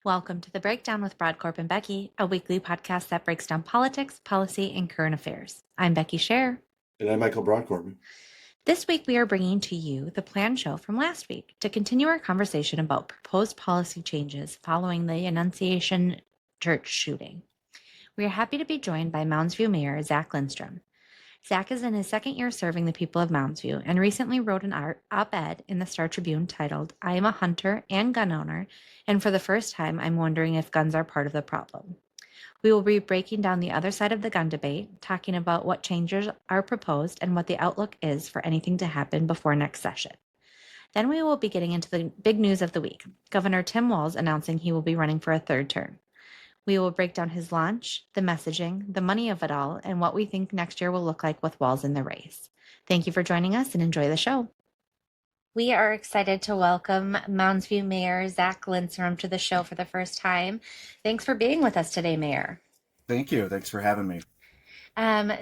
Welcome to The Breakdown with Brodkorb and Becky, a weekly podcast that breaks down politics, policy, and current affairs. I'm Becky Scherr. And I'm Michael Brodkorb. This week, we are bringing to you the planned show from last week to continue our conversation about proposed policy changes following the Annunciation Church shooting. We are happy to be joined by Mounds View Mayor Zach Lindstrom. Zach is in his second year serving the people of Mounds View and recently wrote an op-ed in the Star Tribune titled, "I am a hunter and gun owner, and for the first time, I'm wondering if guns are part of the problem." We will be breaking down the other side of the gun debate, talking about what changes are proposed and what the outlook is for anything to happen before next session. Then we will be getting into the big news of the week, Governor Tim Walz announcing he will be running for a third term. We will break down his launch, the messaging, the money of it all, and what we think next year will look like with Walz in the race. Thank you for joining us and enjoy the show. We are excited to welcome Mounds View Mayor Zach Lindstrom to the show for the first time. Thanks for being with us today, Mayor. Thank you. Thanks for having me.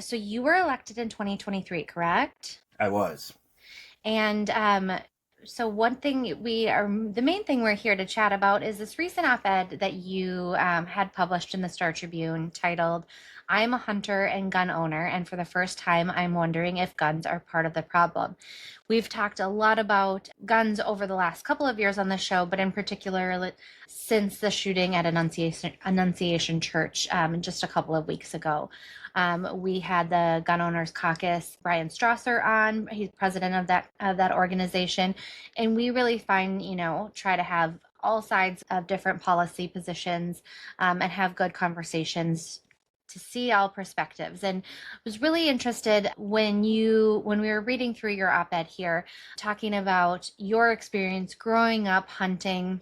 So you were elected in 2023, correct? I was. And so the main thing we're here to chat about is this recent op-ed that you had published in the Star Tribune titled, "I'm a hunter and gun owner, and for the first time, I'm wondering if guns are part of the problem." We've talked a lot about guns over the last couple of years on the show, but in particular, since the shooting at Annunciation Church just a couple of weeks ago. We had the Gun Owners Caucus, Brian Strasser, on. He's president of that organization, and we really try to have all sides of different policy positions and have good conversations to see all perspectives. And was really interested when we were reading through your op-ed here, talking about your experience growing up hunting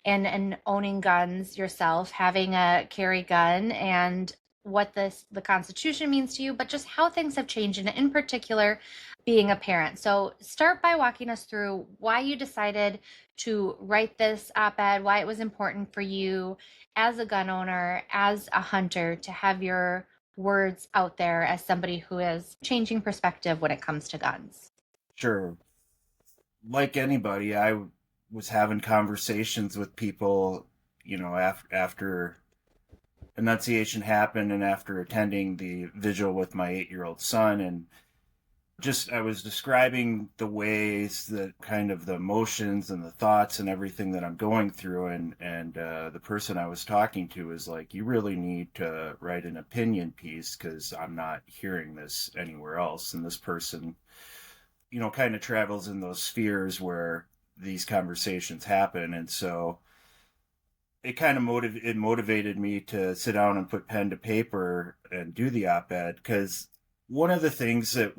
and owning guns yourself, having a carry gun, and what the Constitution means to you, but just how things have changed, and in particular, being a parent. So start by walking us through why you decided to write this op-ed, why it was important for you as a gun owner, as a hunter, to have your words out there as somebody who is changing perspective when it comes to guns. Sure. Like anybody, I was having conversations with people, after Annunciation happened and after attending the vigil with my 8-year-old son, and I was describing the ways that kind of the emotions and the thoughts and everything that I'm going through, and the person I was talking to was like, "You really need to write an opinion piece because I'm not hearing this anywhere else." And this person, kind of travels in those spheres where these conversations happen, and so it kind of motivated me to sit down and put pen to paper and do the op-ed, because one of the things that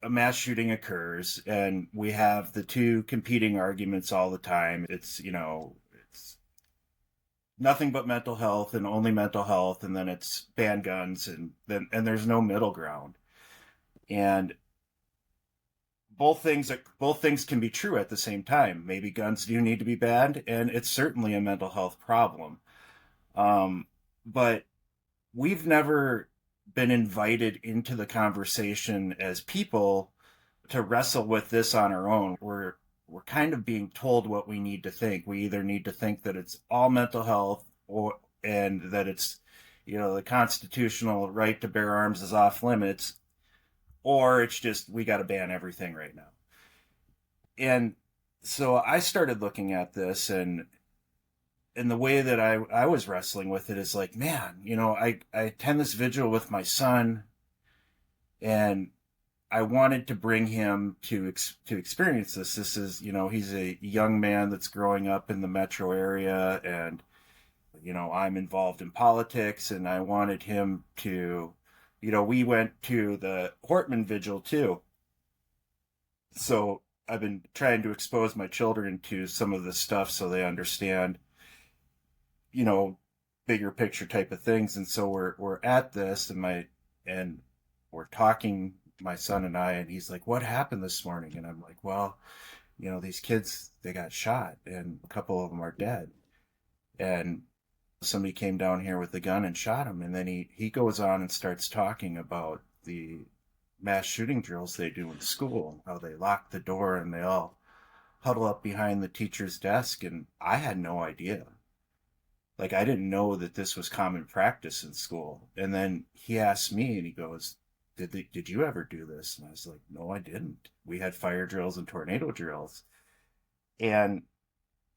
a mass shooting occurs and we have the two competing arguments all the time. It's nothing but mental health and only mental health, and then it's ban guns, and there's no middle ground. And both things can be true at the same time. Maybe guns do need to be banned, and it's certainly a mental health problem. But we've never been invited into the conversation as people to wrestle with this on our own. We're kind of being told what we need to think. We either need to think that it's all mental health, and that it's, the constitutional right to bear arms is off limits, or it's just, we got to ban everything right now. And so I started looking at this, and the way that I was wrestling with it is like, man, I attend this vigil with my son, and I wanted to bring him to experience this. This is, he's a young man that's growing up in the metro area, and, I'm involved in politics, and I wanted him to, we went to the Hortman vigil too. So I've been trying to expose my children to some of this stuff so they understand, bigger picture type of things. And so we're at this, and we're talking, my son and I, and he's like, "What happened this morning?" And I'm like, "Well, these kids, they got shot, and a couple of them are dead. And somebody came down here with a gun and shot him." And then he goes on and starts talking about the mass shooting drills they do in school, how they lock the door and they all huddle up behind the teacher's desk, and I had no idea. Like, I didn't know that this was common practice in school. And then he asked me, and he goes, did you ever do this? And I was like, no, I didn't. We had fire drills and tornado drills. And,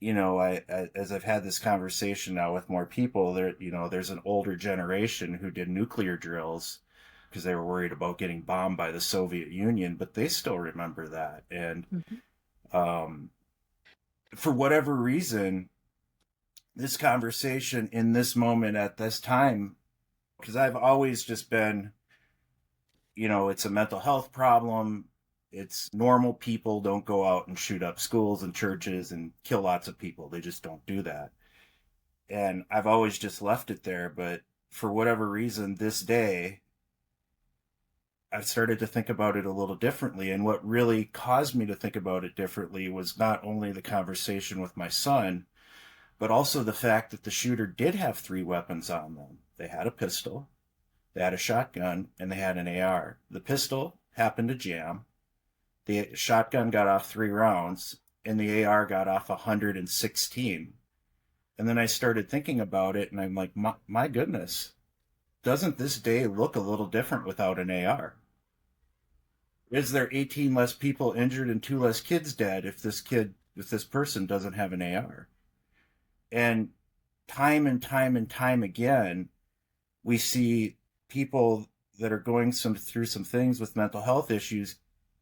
as I've had this conversation now with more people, there's an older generation who did nuclear drills because they were worried about getting bombed by the Soviet Union, but they still remember that. And Mhm. um, for whatever reason, this conversation in this moment at this time, because I've always just been, it's a mental health problem. It's normal people don't go out and shoot up schools and churches and kill lots of people. They just don't do that. And I've always just left it there. But for whatever reason, this day, I've started to think about it a little differently. And what really caused me to think about it differently was not only the conversation with my son, but also the fact that the shooter did have 3 weapons on them. They had a pistol, they had a shotgun, and they had an AR. The pistol happened to jam. The shotgun got off 3 rounds, and the AR got off 116. And then I started thinking about it, and I'm like, my goodness, doesn't this day look a little different without an AR? Is there 18 less people injured and 2 less kids dead if this person doesn't have an AR? And time and time again, we see people that are going through some things with mental health issues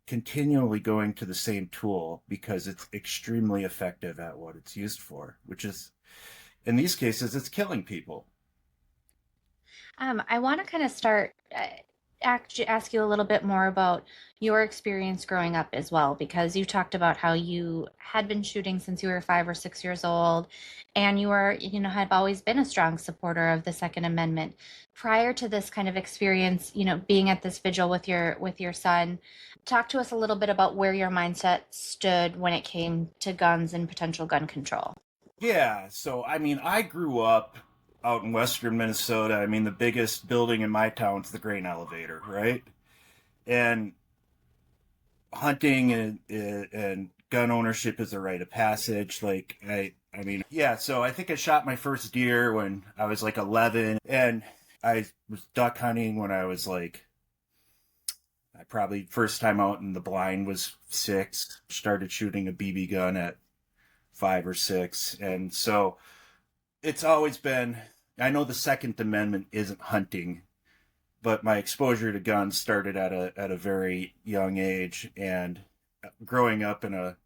continually going to the same tool because it's extremely effective at what it's used for, which is, in these cases, it's killing people. I want to kind of start ask you a little bit more about your experience growing up as well, because you talked about how you had been shooting since you were 5 or 6 years old, and you were, had always been a strong supporter of the Second Amendment. Prior to this kind of experience, being at this vigil with your son, talk to us a little bit about where your mindset stood when it came to guns and potential gun control. Yeah, so I mean, I grew up out in western Minnesota. I mean, the biggest building in my town's the grain elevator, right? And hunting and gun ownership is a rite of passage. Like I mean, yeah. So I think I shot my first deer when I was like 11, and I was duck hunting when I was like, I probably first time out in the blind was 6. Started shooting a BB gun at 5 or 6, and so it's always been. I know the Second Amendment isn't hunting, but my exposure to guns started at a very young age, and growing up in a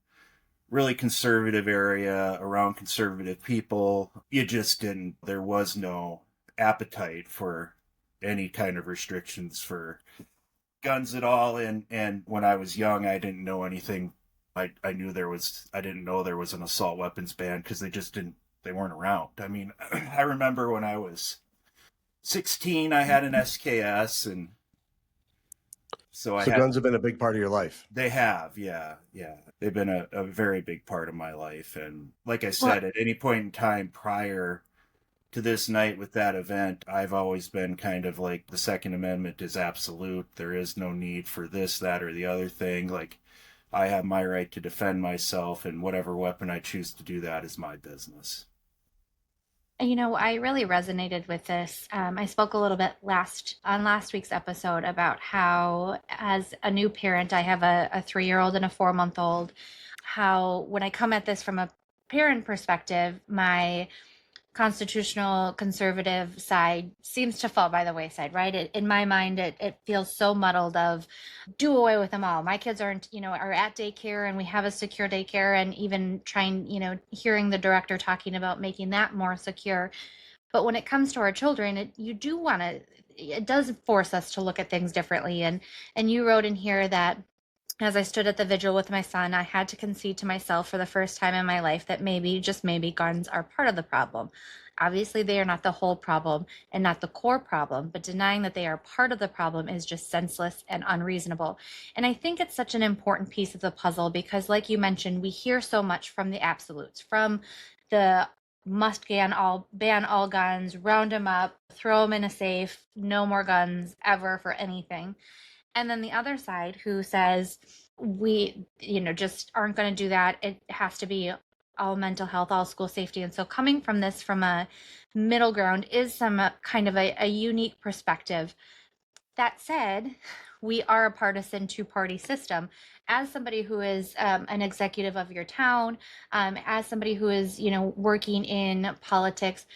really conservative area around conservative people, you just didn't. There was no appetite for any kind of restrictions for guns at all. And when I was young, I didn't know anything. I knew there was. I didn't know there was an assault weapons ban because they just didn't. They weren't around. I mean, I remember when I was 16, I had an SKS, and so I So had. guns have been a big part of your life. They have, yeah, yeah. They've been a very big part of my life, and like I Well, said, at any point in time prior to this night with that event, I've always been kind of like the Second Amendment is absolute. There is no need for this, that, or the other thing. Like, I have my right to defend myself, and whatever weapon I choose to do that is my business. I really resonated with this. I spoke a little bit last week's episode about how, as a new parent, I have a 3-year-old and a 4-month-old. How, when I come at this from a parent perspective, my constitutional conservative side seems to fall by the wayside, right? In my mind, it feels so muddled of do away with them all. My kids aren't, are at daycare and we have a secure daycare, and even trying, hearing the director talking about making that more secure. But when it comes to our children, it does force us to look at things differently. And you wrote in here that as I stood at the vigil with my son, I had to concede to myself for the first time in my life that maybe, just maybe, guns are part of the problem. Obviously, they are not the whole problem and not the core problem, but denying that they are part of the problem is just senseless and unreasonable. And I think it's such an important piece of the puzzle because, like you mentioned, we hear so much from the absolutes, from the must ban all guns, round them up, throw them in a safe, no more guns ever for anything. And then the other side who says, we, just aren't going to do that. It has to be all mental health, all school safety. And so coming from this from a middle ground is some kind of a unique perspective. That said, we are a partisan two-party system. As somebody who is an executive of your town, as somebody who is, working in politics,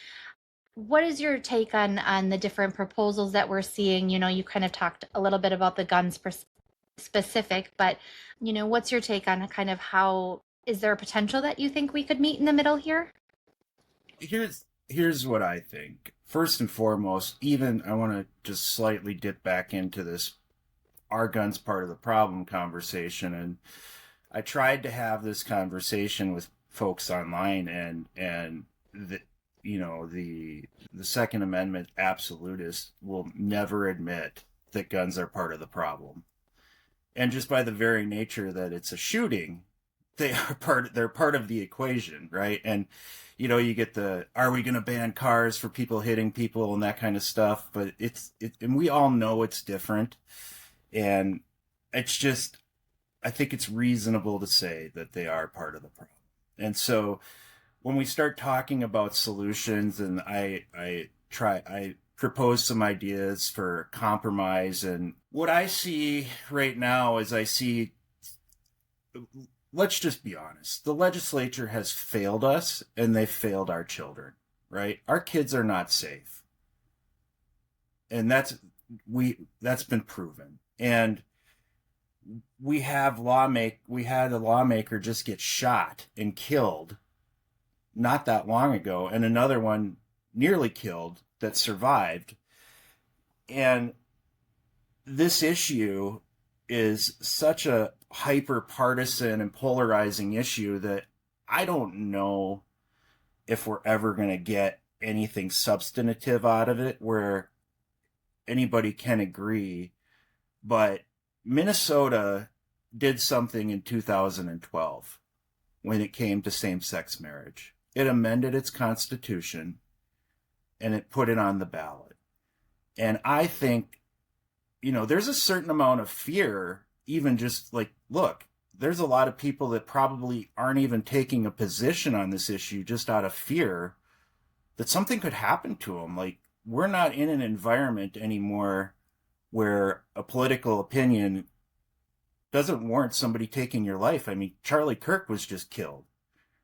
what is your take on the different proposals that we're seeing? You kind of talked a little bit about the guns specific, but what's your take on kind of how is there a potential that you think we could meet in the middle here? Here's what I think. First and foremost, even I want to just slightly dip back into this "our guns part of the problem" conversation, and I tried to have this conversation with folks online, and the the Second Amendment absolutists will never admit that guns are part of the problem. And just by the very nature that it's a shooting, they're part of the equation, right? And you get the "are we going to ban cars for people hitting people" and that kind of stuff, but and we all know it's different. And it's just, I think it's reasonable to say that they are part of the problem. And so when we start talking about solutions, and I propose some ideas for compromise, and what I see right now is, let's just be honest, the legislature has failed us, and they've failed our children, right? Our kids are not safe. And that's been proven. And we had a lawmaker just get shot and killed not that long ago, and another one nearly killed that survived. And this issue is such a hyper partisan and polarizing issue that I don't know if we're ever going to get anything substantive out of it where anybody can agree. But Minnesota did something in 2012 when it came to same-sex marriage. It amended its constitution and it put it on the ballot. And I think, there's a certain amount of fear, even just like, look, there's a lot of people that probably aren't even taking a position on this issue just out of fear that something could happen to them. Like, we're not in an environment anymore where a political opinion doesn't warrant somebody taking your life. I mean, Charlie Kirk was just killed,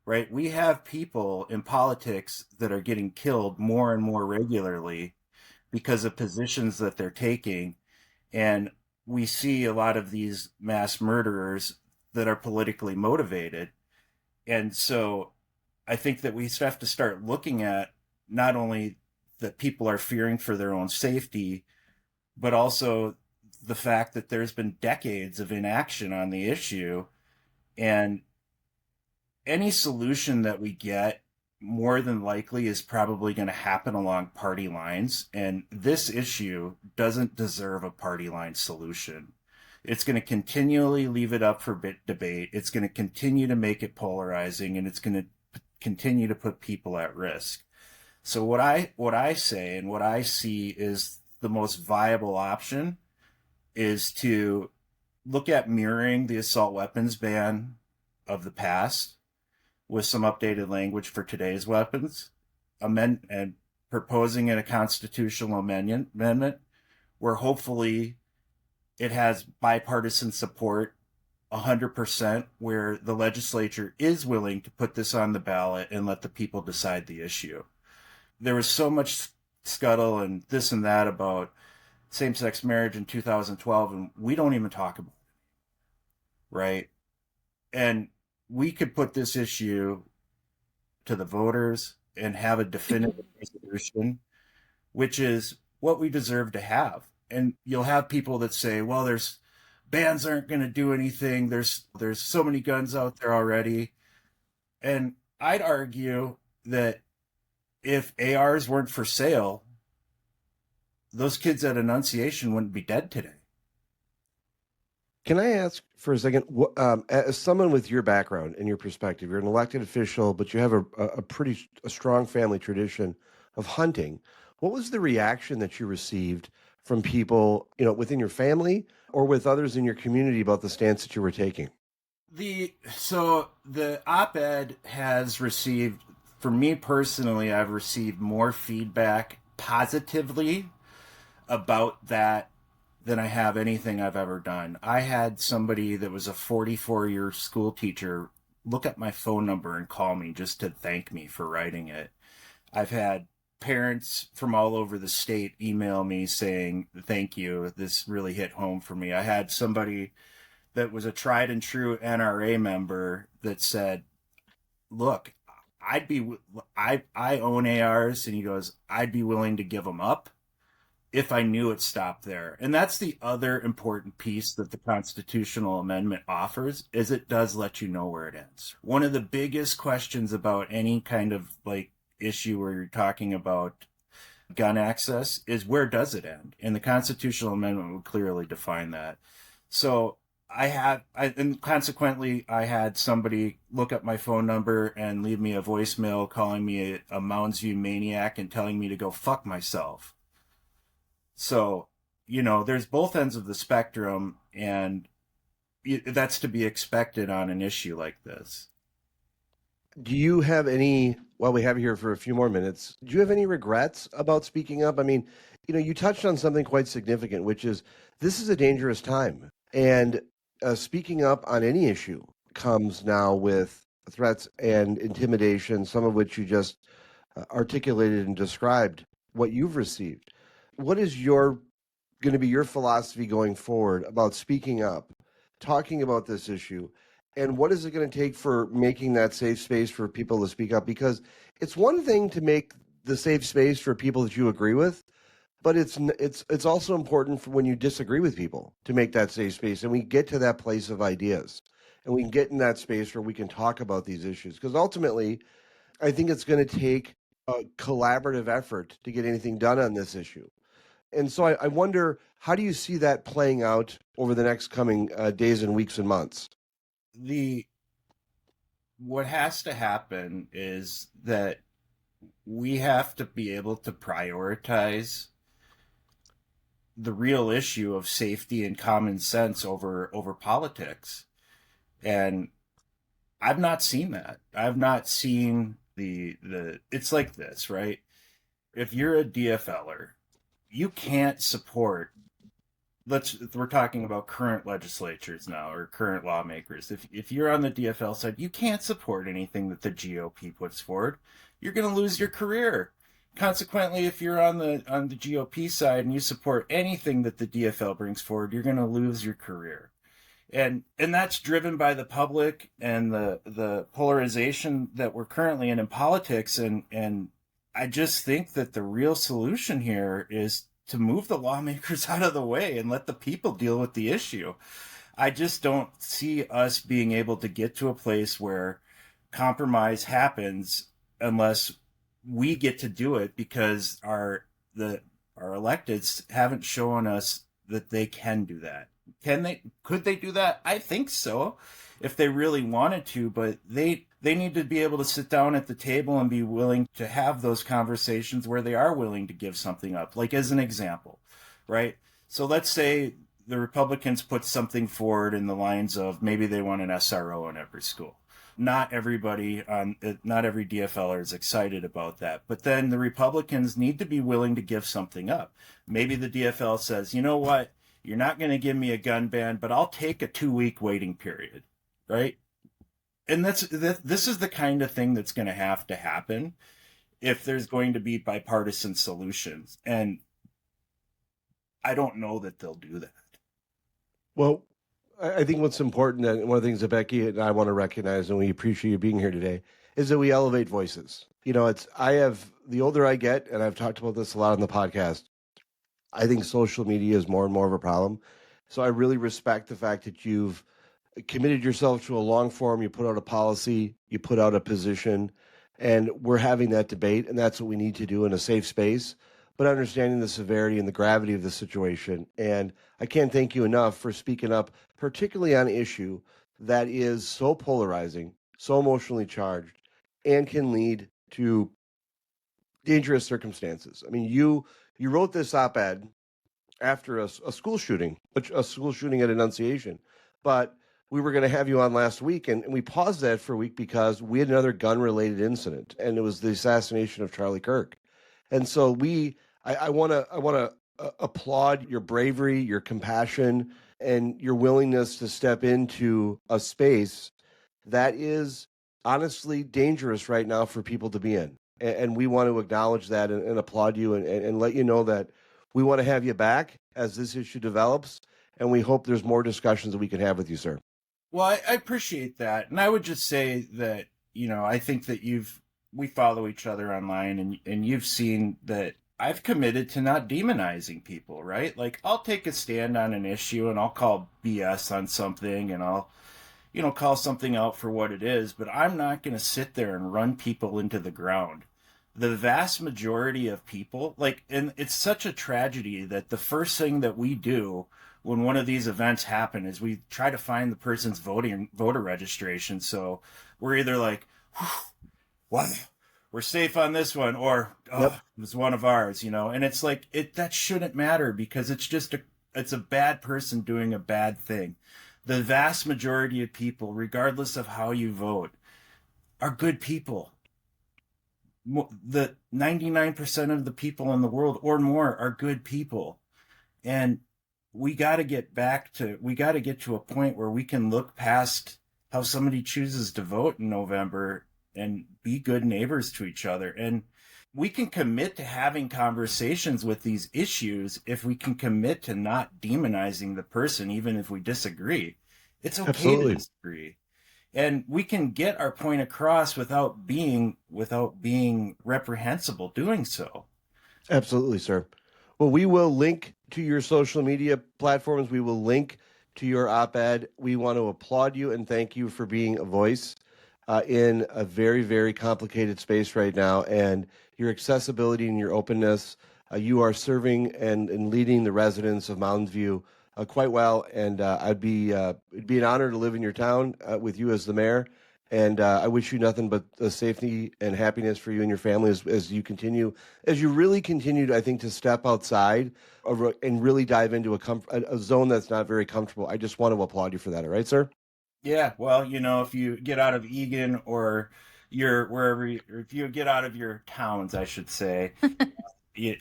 right? We have people in politics that are getting killed more and more regularly because of positions that they're taking. And we see a lot of these mass murderers that are politically motivated. And so I think that we have to start looking at not only that people are fearing for their own safety, but also the fact that there's been decades of inaction on the issue. And any solution that we get, more than likely, is probably going to happen along party lines. And this issue doesn't deserve a party line solution. It's going to continually leave it up for debate. It's going to continue to make it polarizing, and it's going to continue to put people at risk. So what I say and what I see is the most viable option is to look at mirroring the assault weapons ban of the past with some updated language for today's weapons, and proposing a constitutional amendment where hopefully it has bipartisan support 100%, where the legislature is willing to put this on the ballot and let the people decide the issue. There was so much scuttle and this and that about same-sex marriage in 2012, and we don't even talk about it, right? And we could put this issue to the voters and have a definitive resolution, which is what we deserve to have. And you'll have people that say, well, bans aren't going to do anything. There's so many guns out there already. And I'd argue that if ARs weren't for sale, those kids at Annunciation wouldn't be dead today. Can I ask for a second, as someone with your background and your perspective, you're an elected official, but you have a strong family tradition of hunting. What was the reaction that you received from people, within your family or with others in your community about the stance that you were taking? So the op-ed has received, for me personally, I've received more feedback positively about that than I have anything I've ever done. I had somebody that was a 44-year school teacher look at my phone number and call me just to thank me for writing it. I've had parents from all over the state email me saying, thank you, this really hit home for me. I had somebody that was a tried and true NRA member that said, look, I own ARs, and he goes, I'd be willing to give them up if I knew it stopped there. And that's the other important piece that the constitutional amendment offers, is it does let you know where it ends. One of the biggest questions about any kind of issue where you're talking about gun access is, where does it end? And the constitutional amendment would clearly define that. So and consequently, I had somebody look up my phone number and leave me a voicemail calling me a Mounds View maniac and telling me to go fuck myself. So, there's both ends of the spectrum, and that's to be expected on an issue like this. Do you have any, while we have you here for a few more minutes, do you have any regrets about speaking up? I mean, you touched on something quite significant, which is this is a dangerous time. And speaking up on any issue comes now with threats and intimidation, some of which you just articulated and described what you've received. What is going to be your philosophy going forward about speaking up, talking about this issue, and what is it going to take for making that safe space for people to speak up? Because it's one thing to make the safe space for people that you agree with, but it's also important for when you disagree with people to make that safe space, and we get to that place of ideas, and we can get in that space where we can talk about these issues. Because ultimately, I think it's going to take a collaborative effort to get anything done on this issue. And so I wonder, how do you see that playing out over the next coming days and weeks and months? What has to happen is that we have to be able to prioritize the real issue of safety and common sense over politics. And I've not seen that. I've not seen the it's like this, right? If you're a DFLer, you can't support, we're talking about current legislatures now, or current lawmakers. If you're on the DFL side, you can't support anything that the GOP puts forward. You're going to lose your career. Consequently, if you're on the GOP side and you support anything that the DFL brings forward, you're going to lose your career. And that's driven by the public and the polarization that we're currently in politics. And I just think that the real solution here is to move the lawmakers out of the way and let the people deal with the issue. I just don't see us being able to get to a place where compromise happens unless we get to do it, because our electeds haven't shown us that they can do that. Could they do that? I think so, if they really wanted to, but they need to be able to sit down at the table and be willing to have those conversations where they are willing to give something up. Like, as an example, right? So let's say the Republicans put something forward in the lines of maybe they want an SRO in every school. Not every DFLer is excited about that. But then the Republicans need to be willing to give something up. Maybe the DFL says, you know what? You're not going to give me a gun ban, but I'll take a 2-week waiting period, right? And this is the kind of thing that's going to have to happen if there's going to be bipartisan solutions. And I don't know that they'll do that. Well, I think what's important, and one of the things that Becky and I want to recognize, and we appreciate you being here today, is that we elevate voices. The older I get, and I've talked about this a lot on the podcast, I think social media is more and more of a problem. So I really respect the fact that you've committed yourself to a long form. You put out a policy, you put out a position, and we're having that debate. And that's what we need to do in a safe space, but understanding the severity and the gravity of the situation. And I can't thank you enough for speaking up, particularly on an issue that is so polarizing, so emotionally charged, and can lead to dangerous circumstances. I mean, you wrote this op-ed after a school shooting, a school shooting at Annunciation. But we were going to have you on last week, and we paused that for a week because we had another gun-related incident, and it was the assassination of Charlie Kirk. And so I want to applaud your bravery, your compassion, and your willingness to step into a space that is honestly dangerous right now for people to be in. And we want to acknowledge that and applaud you and let you know that we want to have you back as this issue develops. And we hope there's more discussions that we can have with you, sir. Well, I appreciate that. And I would just say that, I think that we follow each other online, and you've seen that I've committed to not demonizing people, right? Like, I'll take a stand on an issue and I'll call BS on something, and I'll, call something out for what it is, but I'm not going to sit there and run people into the ground. The vast majority of people, and it's such a tragedy that the first thing that we do when one of these events happen is we try to find the person's voter registration. So we're either like, what? We're safe on this one, or Yep. it was one of ours, and it's like that shouldn't matter, because it's a bad person doing a bad thing. The vast majority of people, regardless of how you vote, are good people. The 99% of the people in the world or more are good people. And we got to get to a point where we can look past how somebody chooses to vote in November and be good neighbors to each other. And we can commit to having conversations with these issues if we can commit to not demonizing the person, even if we disagree. It's okay Absolutely. to disagree. And we can get our point across without being reprehensible doing so. Absolutely, sir. Well, we will link to your social media platforms. We will link to your op-ed. We want to applaud you and thank you for being a voice in a very, very complicated space right now. And your accessibility and your openness, you are serving and leading the residents of Mounds View quite well. And it'd be an honor to live in your town with you as the mayor. And I wish you nothing but safety and happiness for you and your family as you really continue, I think, to step outside and really dive into a zone that's not very comfortable. I just want to applaud you for that. All right, sir? Yeah, well, if you get out of Egan or if you get out of your towns, I should say,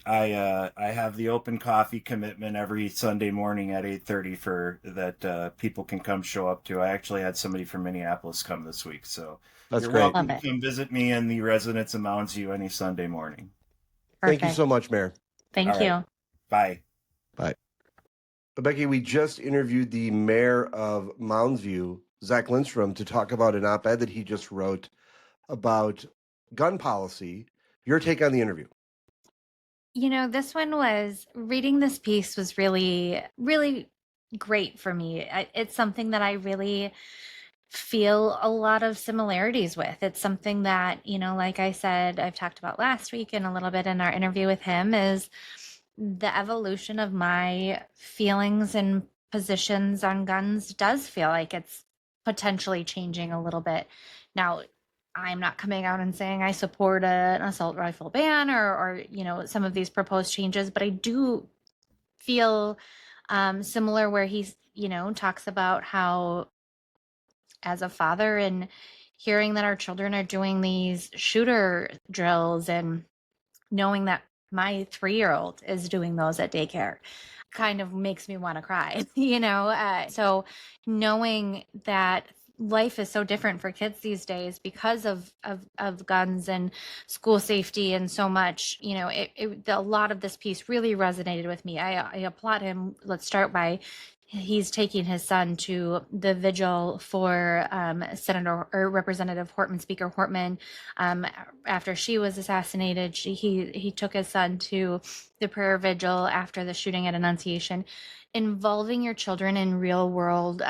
I have the open coffee commitment every Sunday morning at 8:30 for that people can come show up to. I actually had somebody from Minneapolis come this week, so That's you're great. welcome Love to it. come visit me and the residents of Mounds View any Sunday morning. Thank you Perfect. so much, Mayor. Thank All right. you. Bye. Bye. Becky, we just interviewed the mayor of Mounds View, Zach Lindstrom, to talk about an op-ed that he just wrote about gun policy. Your take on the interview? This one reading this piece was really, really great for me. It's something that I really feel a lot of similarities with. It's something that, like I said, I've talked about last week and a little bit in our interview with him, is the evolution of my feelings and positions on guns does feel like it's potentially changing a little bit. Now, I'm not coming out and saying I support an assault rifle ban or some of these proposed changes, but I do feel similar where he's, talks about how as a father and hearing that our children are doing these shooter drills and knowing that my 3-year-old is doing those at daycare kind of makes me want to cry, so knowing that life is so different for kids these days because of guns and school safety and so much, a lot of this piece really resonated with me. I applaud him. Let's start by he's taking his son to the vigil for Senator or Representative Hortman, Speaker Hortman, after she was assassinated. He took his son to the prayer vigil after the shooting at Annunciation. Involving your children in real world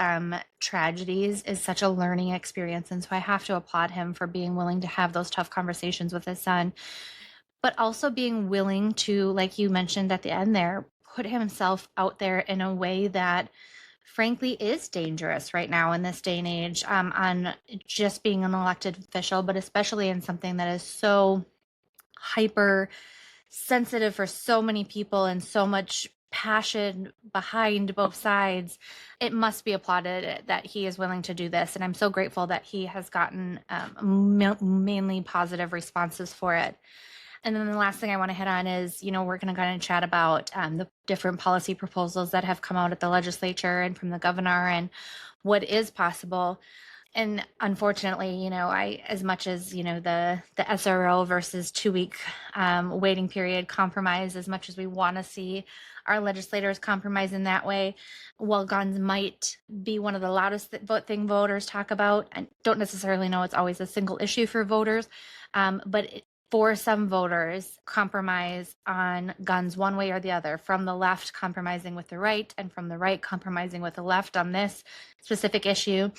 tragedies is such a learning experience, and so I have to applaud him for being willing to have those tough conversations with his son, but also being willing to, like you mentioned at the end there, put himself out there in a way that frankly is dangerous right now in this day and age, on just being an elected official, but especially in something that is so hyper sensitive for so many people and so much passion behind both sides, it must be applauded that he is willing to do this. And I'm so grateful that he has gotten mainly positive responses for it. And then the last thing I want to hit on is, we're going to kind of chat about the different policy proposals that have come out at the legislature and from the governor and what is possible. And unfortunately, as much as, the SRO versus 2-week waiting period compromise, as much as we want to see our legislators compromise in that way, while guns might be one of the loudest thing voters talk about, I don't necessarily know it's always a single issue for voters, but for some voters, compromise on guns one way or the other, from the left compromising with the right and from the right compromising with the left on this specific issue,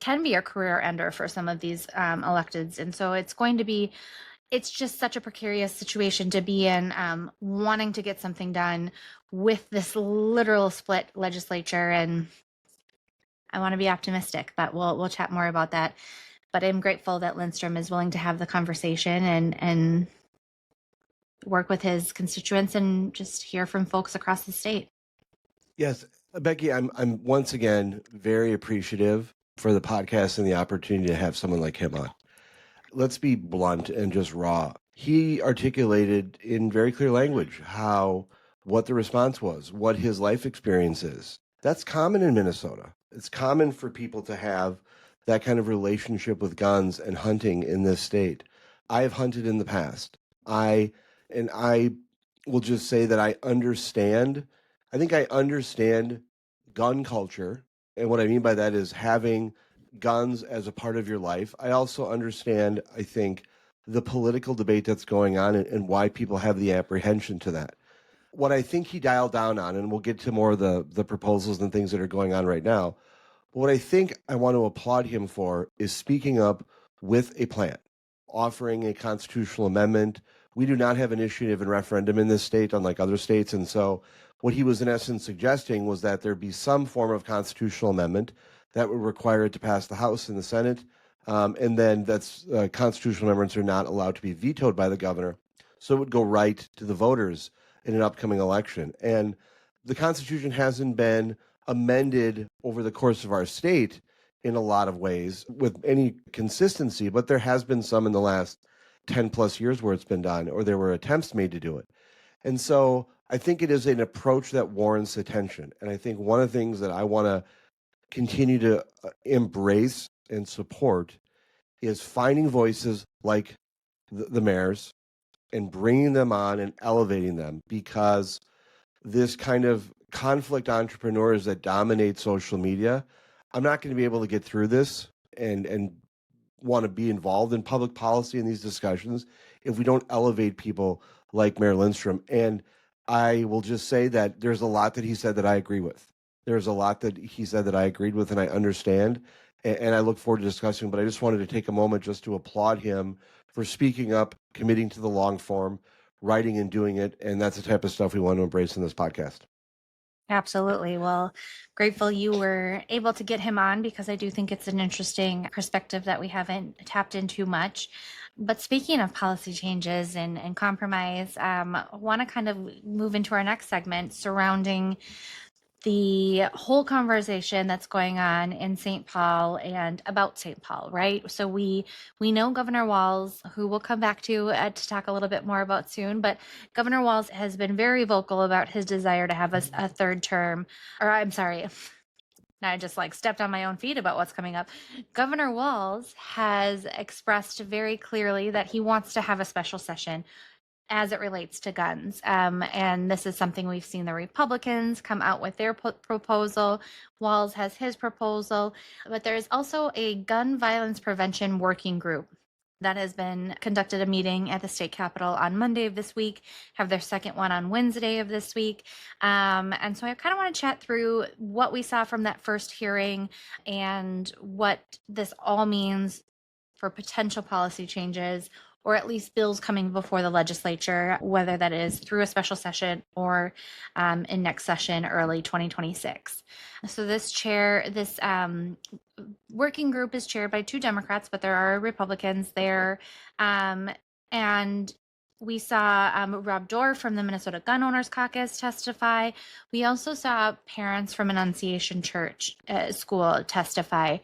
can be a career ender for some of these electeds. And so it's just such a precarious situation to be in, wanting to get something done with this literal split legislature. And I want to be optimistic, but we'll chat more about that. But I'm grateful that Lindstrom is willing to have the conversation and work with his constituents and just hear from folks across the state. Yes, Becky, I'm once again very appreciative for the podcast and the opportunity to have someone like him on. Let's be blunt and just raw. He articulated in very clear language what the response was, what his life experience is. That's common in Minnesota. It's common for people to have that kind of relationship with guns and hunting in this state. I have hunted in the past. I will just say that I think I understand gun culture. And what I mean by that is having guns as a part of your life. I also understand, I think, the political debate that's going on and why people have the apprehension to that. What I think he dialed down on, and we'll get to more of the proposals and things that are going on right now, but what I think I want to applaud him for is speaking up with a plan, offering a constitutional amendment. We do not have initiative and referendum in this state, unlike other states. And so what he was in essence suggesting was that there be some form of constitutional amendment that would require it to pass the House and the Senate. And then constitutional amendments are not allowed to be vetoed by the governor. So it would go right to the voters in an upcoming election. And the Constitution hasn't been amended over the course of our state in a lot of ways with any consistency, but there has been some in the last 10 plus years where it's been done, or there were attempts made to do it. And so I think it is an approach that warrants attention. And I think one of the things that I want to continue to embrace and support is finding voices like the mayors and bringing them on and elevating them, because this kind of conflict entrepreneurs that dominate social media, I'm not going to be able to get through this and want to be involved in public policy in these discussions if we don't elevate people like Mayor Lindstrom. And I will just say that there's a lot that he said that I agree with. There's a lot that he said that I agreed with and I understand, and I look forward to discussing, but I just wanted to take a moment just to applaud him for speaking up, committing to the long form, writing and doing it, and that's the type of stuff we want to embrace in this podcast. Absolutely. Well, grateful you were able to get him on, because I do think it's an interesting perspective that we haven't tapped into much. But speaking of policy changes and compromise, I want to kind of move into our next segment surrounding the whole conversation that's going on in St. Paul and about St. Paul, right? So we know Governor Walz, who we'll come back to talk a little bit more about soon, but Governor Walz has been very vocal about his desire to have a third term, or I'm sorry, now I just stepped on my own feet about what's coming up. Governor Walz has expressed very clearly that he wants to have a special session as it relates to guns. And this is something we've seen the Republicans come out with their proposal. Walz has his proposal, but there is also a gun violence prevention working group that has been conducted a meeting at the state capitol on Monday of this week, have their second one on Wednesday of this week. And so I kind of want to chat through what we saw from that first hearing and what this all means for potential policy changes, or at least bills coming before the legislature, whether that is through a special session or in next session, early 2026. So this working group is chaired by 2 Democrats, but there are Republicans there. And We saw Rob Dorr from the Minnesota Gun Owners Caucus testify. We also saw parents from Annunciation Church School testify,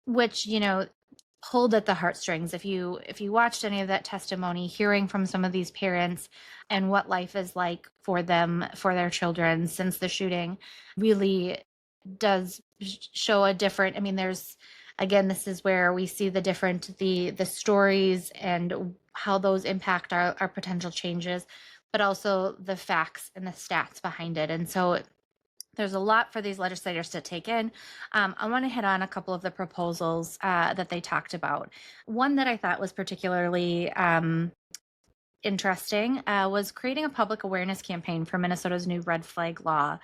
which, pulled at the heartstrings. If you watched any of that testimony, hearing from some of these parents and what life is like for them, for their children since the shooting, really does show a different. I mean, there's, again, this is where we see the stories and how those impact our potential changes, but also the facts and the stats behind it. And so there's a lot for these legislators to take in. I want to hit on a couple of the proposals that they talked about. One that I thought was particularly interesting was creating a public awareness campaign for Minnesota's new red flag law.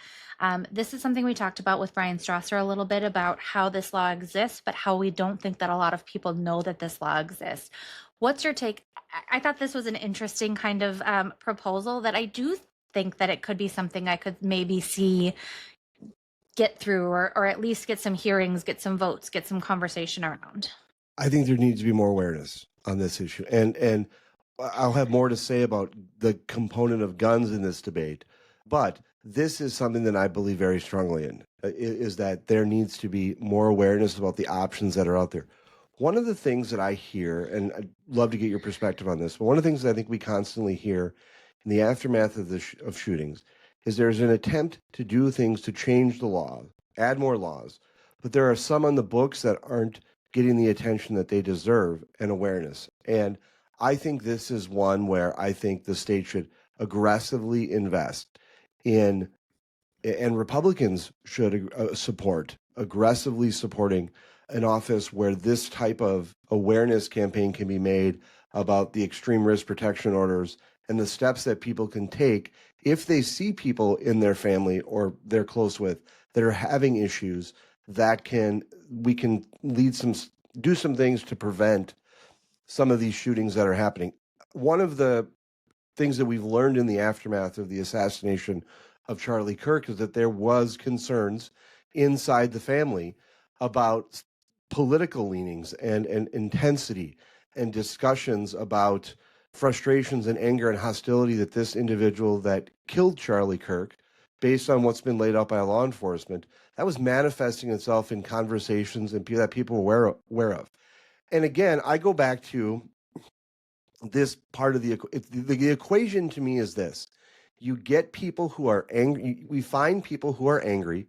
This is something we talked about with Brian Strasser a little bit about how this law exists, but how we don't think that a lot of people know that this law exists. What's your take? I thought this was an interesting kind of proposal that I do think that it could be something I could maybe see get through, or at least get some hearings, get some votes, get some conversation around. I think there needs to be more awareness on this issue. And I'll have more to say about the component of guns in this debate. But this is something that I believe very strongly in, is that there needs to be more awareness about the options that are out there. One of the things that I hear, and I'd love to get your perspective on this, but one of the things that I think we constantly hear in the aftermath of of shootings is there's an attempt to do things to change the law, add more laws, but there are some on the books that aren't getting the attention that they deserve and awareness. And I think this is one where I think the state should aggressively invest in, and Republicans should support, aggressively supporting an office where this type of awareness campaign can be made about the extreme risk protection orders and the steps that people can take if they see people in their family or they're close with that are having issues that we can do some things to prevent some of these shootings that are happening. One of the things that we've learned in the aftermath of the assassination of Charlie Kirk is that there was concerns inside the family about political leanings and intensity and discussions about frustrations and anger and hostility that this individual that killed Charlie Kirk, based on what's been laid out by law enforcement, that was manifesting itself in conversations and that people were aware of. And again, I go back to this part of the equation to me is this. You get people who are angry. We find people who are angry,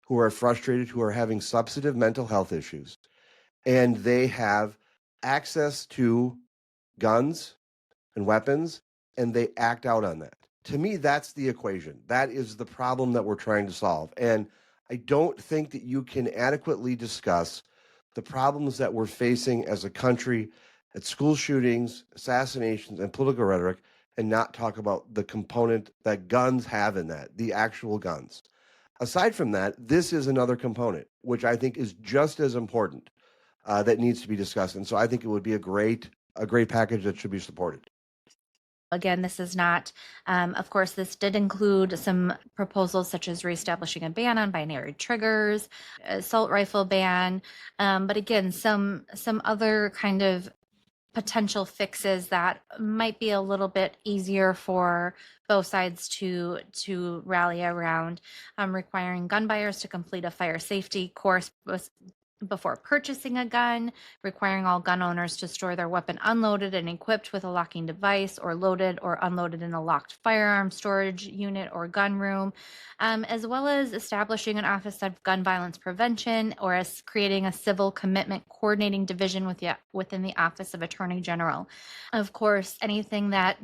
who are frustrated, who are having substantive mental health issues, and they have access to guns and weapons, and they act out on that. To me, that's the equation. That is the problem that we're trying to solve. And I don't think that you can adequately discuss the problems that we're facing as a country at school shootings, assassinations, and political rhetoric, and not talk about the component that guns have in that, the actual guns. Aside from that, this is another component, which I think is just as important, that needs to be discussed. And so I think it would be a great package that should be supported. Again, this is not, of course, this did include some proposals such as reestablishing a ban on binary triggers, assault rifle ban, but again, some other kind of potential fixes that might be a little bit easier for both sides to rally around, requiring gun buyers to complete a fire safety course before purchasing a gun, requiring all gun owners to store their weapon unloaded and equipped with a locking device, or loaded or unloaded in a locked firearm storage unit or gun room, as well as establishing an Office of Gun Violence Prevention, or as creating a civil commitment coordinating division within the Office of Attorney General. Of course, anything that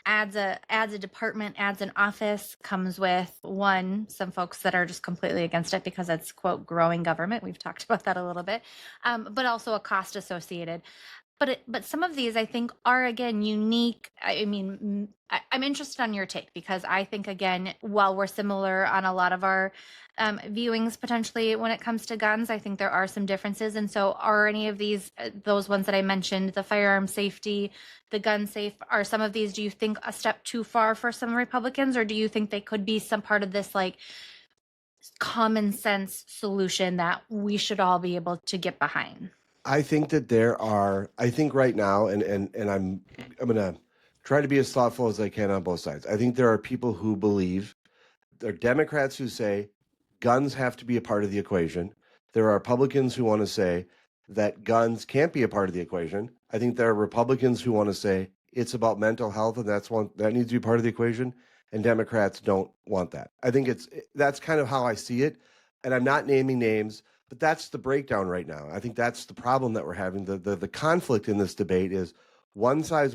adds a department, adds an office, comes with some folks that are just completely against it because it's, quote, growing government. We've talked about that a little bit, but also a cost associated. But some of these I think are, again, unique. I mean, I'm interested on your take, because I think, again, while we're similar on a lot of our viewings potentially when it comes to guns, I think there are some differences. And so are any of these, those ones that I mentioned, the firearm safety, the gun safe, are some of these, do you think, a step too far for some Republicans, or do you think they could be some part of this, like, common sense solution that we should all be able to get behind? I think that I think right now, and I'm gonna try to be as thoughtful as I can on both sides. I think there are people who believe, there are Democrats who say guns have to be a part of the equation. There are Republicans who want to say that guns can't be a part of the equation. I think there are Republicans who want to say it's about mental health and that needs to be part of the equation. And Democrats don't want that. I think that's kind of how I see it. And I'm not naming names, but that's the breakdown right now. I think that's the problem that we're having. The conflict in this debate is one side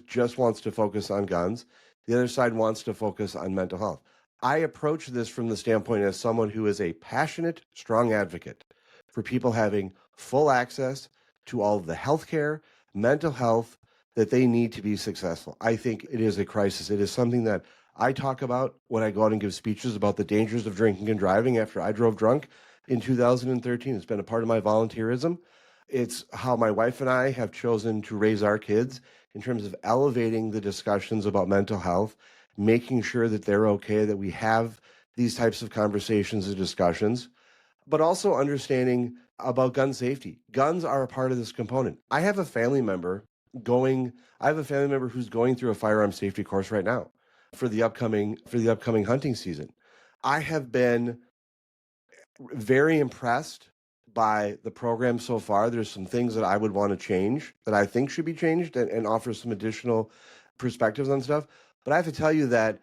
just wants to focus on guns. The other side wants to focus on mental health. I approach this from the standpoint as someone who is a passionate, strong advocate for people having full access to all of the healthcare, mental health that they need to be successful. I think it is a crisis. It is something that I talk about when I go out and give speeches about the dangers of drinking and driving after I drove drunk in 2013. It's been a part of my volunteerism. It's how my wife and I have chosen to raise our kids in terms of elevating the discussions about mental health, making sure that they're okay, that we have these types of conversations and discussions, but also understanding about gun safety. Guns are a part of this component. I have a family member who's going through a firearm safety course right now for the upcoming hunting season. I have been very impressed by the program so far. There's some things that I would want to change that I think should be changed and offer some additional perspectives on stuff. But I have to tell you that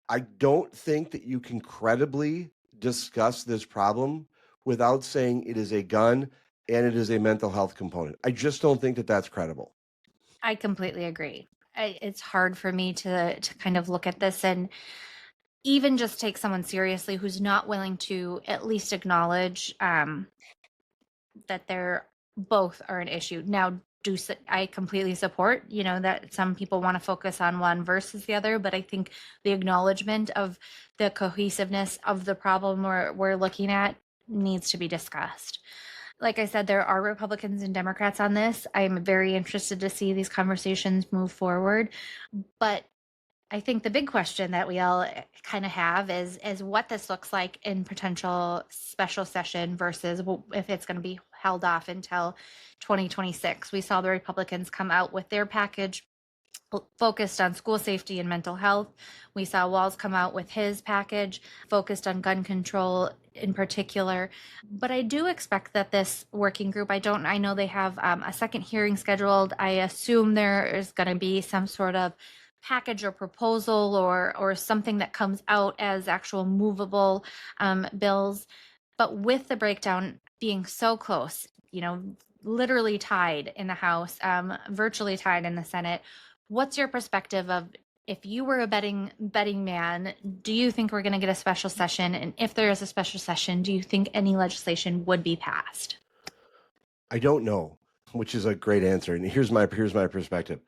I don't think that you can credibly discuss this problem without saying it is a gun and it is a mental health component. I just don't think that that's credible. I completely agree. It's hard for me to kind of look at this and even just take someone seriously who's not willing to at least acknowledge that they're both are an issue. Now, I completely support, that some people want to focus on one versus the other, but I think the acknowledgement of the cohesiveness of the problem we're looking at needs to be discussed. Like I said, there are Republicans and Democrats on this. I'm very interested to see these conversations move forward, but I think the big question that we all kind of have is what this looks like in potential special session versus if it's going to be held off until 2026. We saw the Republicans come out with their package focused on school safety and mental health. We saw Walz come out with his package focused on gun control in particular. But I do expect that this working group, I know they have a second hearing scheduled. I assume there is going to be some sort of package or proposal or something that comes out as actual movable bills. But with the breakdown being so close, literally tied in the House, virtually tied in the Senate, what's your perspective of, if you were a betting man, do you think we're going to get a special session? And if there is a special session, do you think any legislation would be passed? I don't know, which is a great answer. And here's my perspective.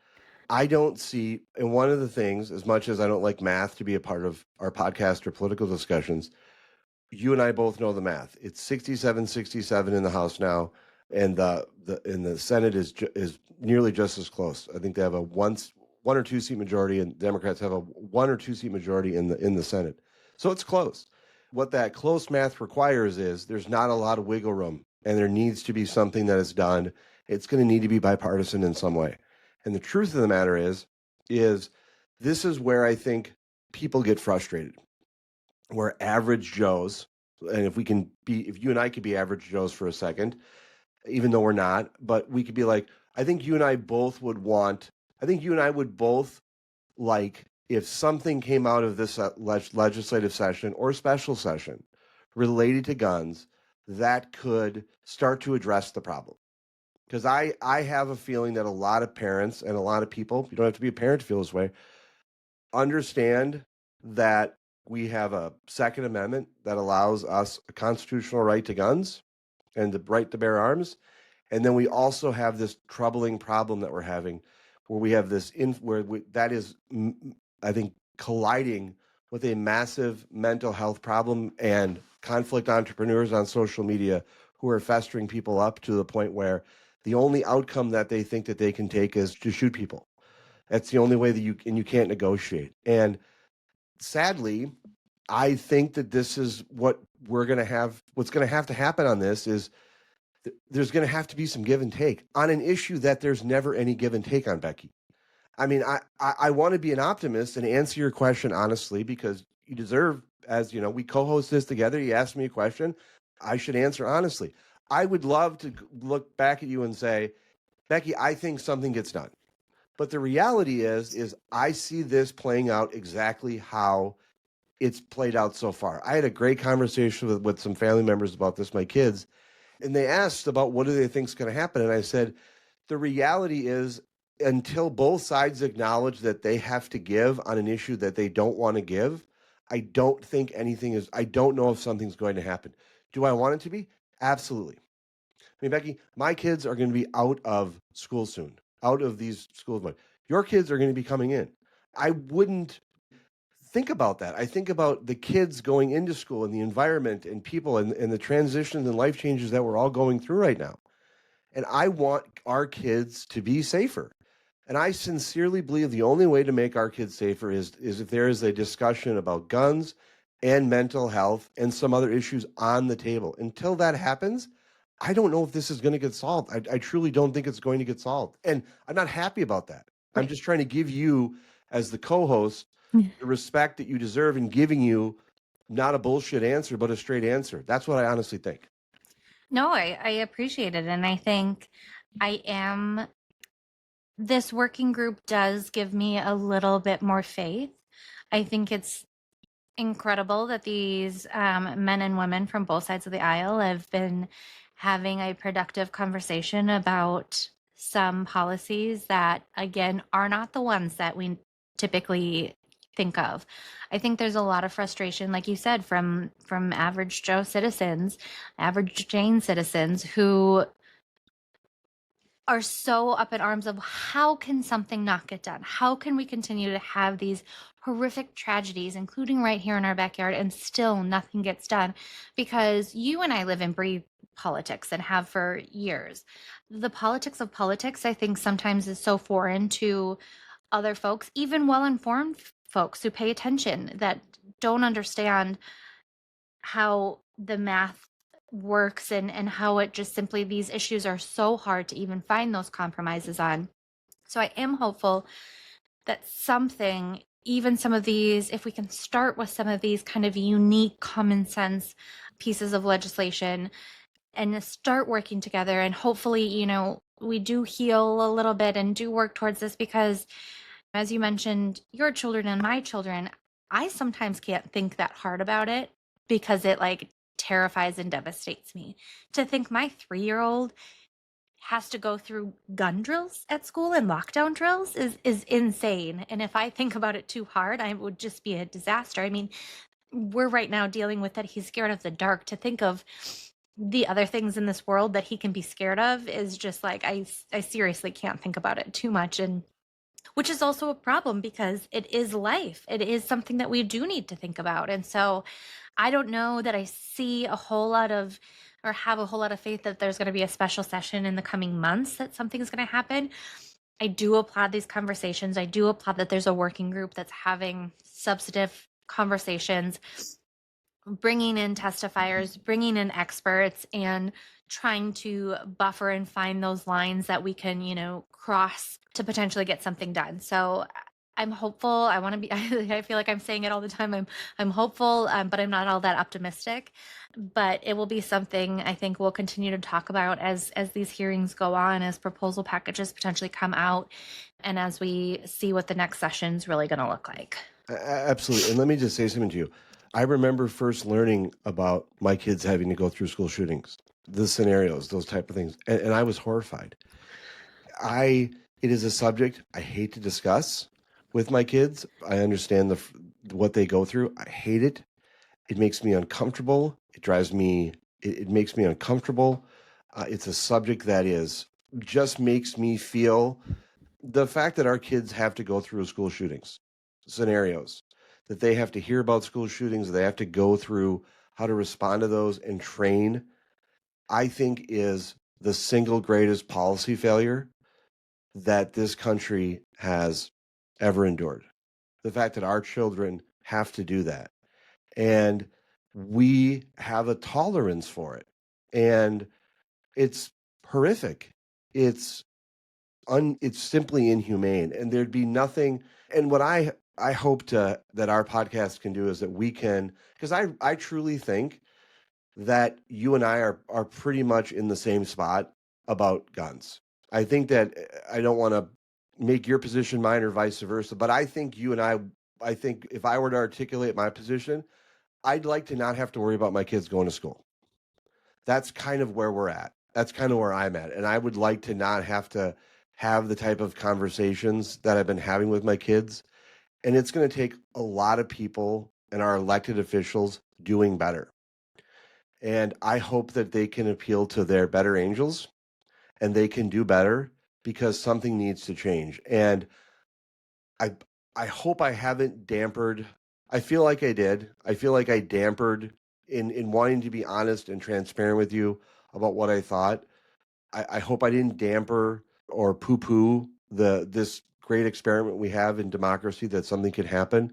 I don't see, and one of the things, as much as I don't like math to be a part of our podcast or political discussions, you and I both know the math. It's 67-67 in the House now, and in the Senate is nearly just as close. I think they have a one or two seat majority, and Democrats have a 1 or 2 seat majority in the Senate. So it's close. What that close math requires is there's not a lot of wiggle room, and there needs to be something that is done. It's going to need to be bipartisan in some way. And the truth of the matter is this is where I think people get frustrated. Where average Joes, and if you and I could be average Joes for a second, even though we're not, but we could be like, I think you and I would both like if something came out of this legislative session or special session related to guns that could start to address the problem. Because I have a feeling that a lot of parents and a lot of people, you don't have to be a parent to feel this way, understand that we have a Second Amendment that allows us a constitutional right to guns and the right to bear arms. And then we also have this troubling problem that we're having where we have that is, I think, colliding with a massive mental health problem and conflict entrepreneurs on social media who are festering people up to the point where the only outcome that they think that they can take is to shoot people. That's the only way that you can't negotiate. And sadly, I think that this is what what's going to have to happen on this is there's going to have to be some give and take on an issue that there's never any give and take on, Becky. I mean, I want to be an optimist and answer your question honestly, because you deserve, as you know, we co-host this together. You asked me a question, I should answer honestly. I would love to look back at you and say, Becky, I think something gets done. But the reality is I see this playing out exactly how it's played out so far. I had a great conversation with some family members about this, my kids, and they asked about what do they think is going to happen. And I said, the reality is until both sides acknowledge that they have to give on an issue that they don't want to give, I don't think anything is, I don't know if something's going to happen. Do I want it to be? Absolutely. I mean, Becky, my kids are going to be out of school soon, out of these schools. Your kids are going to be coming in. I wouldn't think about that. I think about the kids going into school and the environment and people and the transitions and life changes that we're all going through right now. And I want our kids to be safer. And I sincerely believe the only way to make our kids safer is if there is a discussion about guns and mental health and some other issues on the table. Until that happens, I don't know if this is going to get solved. I truly don't think it's going to get solved. And I'm not happy about that. I'm just trying to give you, as the co-host, the respect that you deserve in giving you not a bullshit answer, but a straight answer. That's what I honestly think. No, I appreciate it. And I think this working group does give me a little bit more faith. I think it's incredible that these men and women from both sides of the aisle have been having a productive conversation about some policies that, again, are not the ones that we typically think of. I think there's a lot of frustration, like you said, from average Joe citizens, average Jane citizens who are so up in arms of how can something not get done? How can we continue to have these horrific tragedies, including right here in our backyard, and still nothing gets done? Because you and I live and breathe politics and have for years. The politics of politics, I think, sometimes is so foreign to other folks, even well-informed folks who pay attention, that don't understand how the math works and how it just simply, these issues are so hard to even find those compromises on. So I am hopeful that something, even some of these, if we can start with some of these kind of unique common sense pieces of legislation and start working together, and hopefully, we do heal a little bit and do work towards this, because as you mentioned, your children and my children, I sometimes can't think that hard about it because it terrifies and devastates me. To think my 3-year-old has to go through gun drills at school and lockdown drills is insane. And if I think about it too hard, I would just be a disaster. I mean, we're right now dealing with that he's scared of the dark. To think of the other things in this world that he can be scared of is just I seriously can't think about it too much. And which is also a problem, because it is life. It is something that we do need to think about. And so I don't know that I see a whole lot of, or have a whole lot of faith that there's going to be a special session in the coming months that something's going to happen. I do applaud these conversations. I do applaud that there's a working group that's having substantive conversations, bringing in testifiers, bringing in experts, and trying to buffer and find those lines that we can, cross to potentially get something done. So I'm hopeful. I want to be, I feel like I'm saying it all the time. I'm hopeful, but I'm not all that optimistic. But it will be something I think we'll continue to talk about as these hearings go on, as proposal packages potentially come out, and as we see what the next session's really going to look like. Absolutely. And let me just say something to you. I remember first learning about my kids having to go through school shootings, the scenarios, those type of things. And I was horrified. It is a subject I hate to discuss with my kids. I understand what they go through. I hate it. It makes me uncomfortable. It makes me uncomfortable. It's a subject that just makes me feel the fact that our kids have to go through school shootings scenarios, that they have to hear about school shootings, they have to go through how to respond to those and train, I think is the single greatest policy failure that this country has ever endured. The fact that our children have to do that. And we have a tolerance for it. And It's horrific. It's it's simply inhumane, and there'd be nothing. And what I hope to that our podcast can do is that we can, because I truly think that you and I are pretty much in the same spot about guns. I think that I don't want to make your position mine or vice versa, but I think you and I think if I were to articulate my position, I'd like to not have to worry about my kids going to school. That's kind of where we're at. That's kind of where I'm at. And I would like to not have to have the type of conversations that I've been having with my kids. And it's going to take a lot of people and our elected officials doing better. And I hope that they can appeal to their better angels and they can do better because something needs to change. And I I hope I haven't dampered. I feel like I did. I feel like I dampered in wanting to be honest and transparent with you about what I thought. I hope I didn't damper or poo-poo this great experiment we have in democracy that something could happen.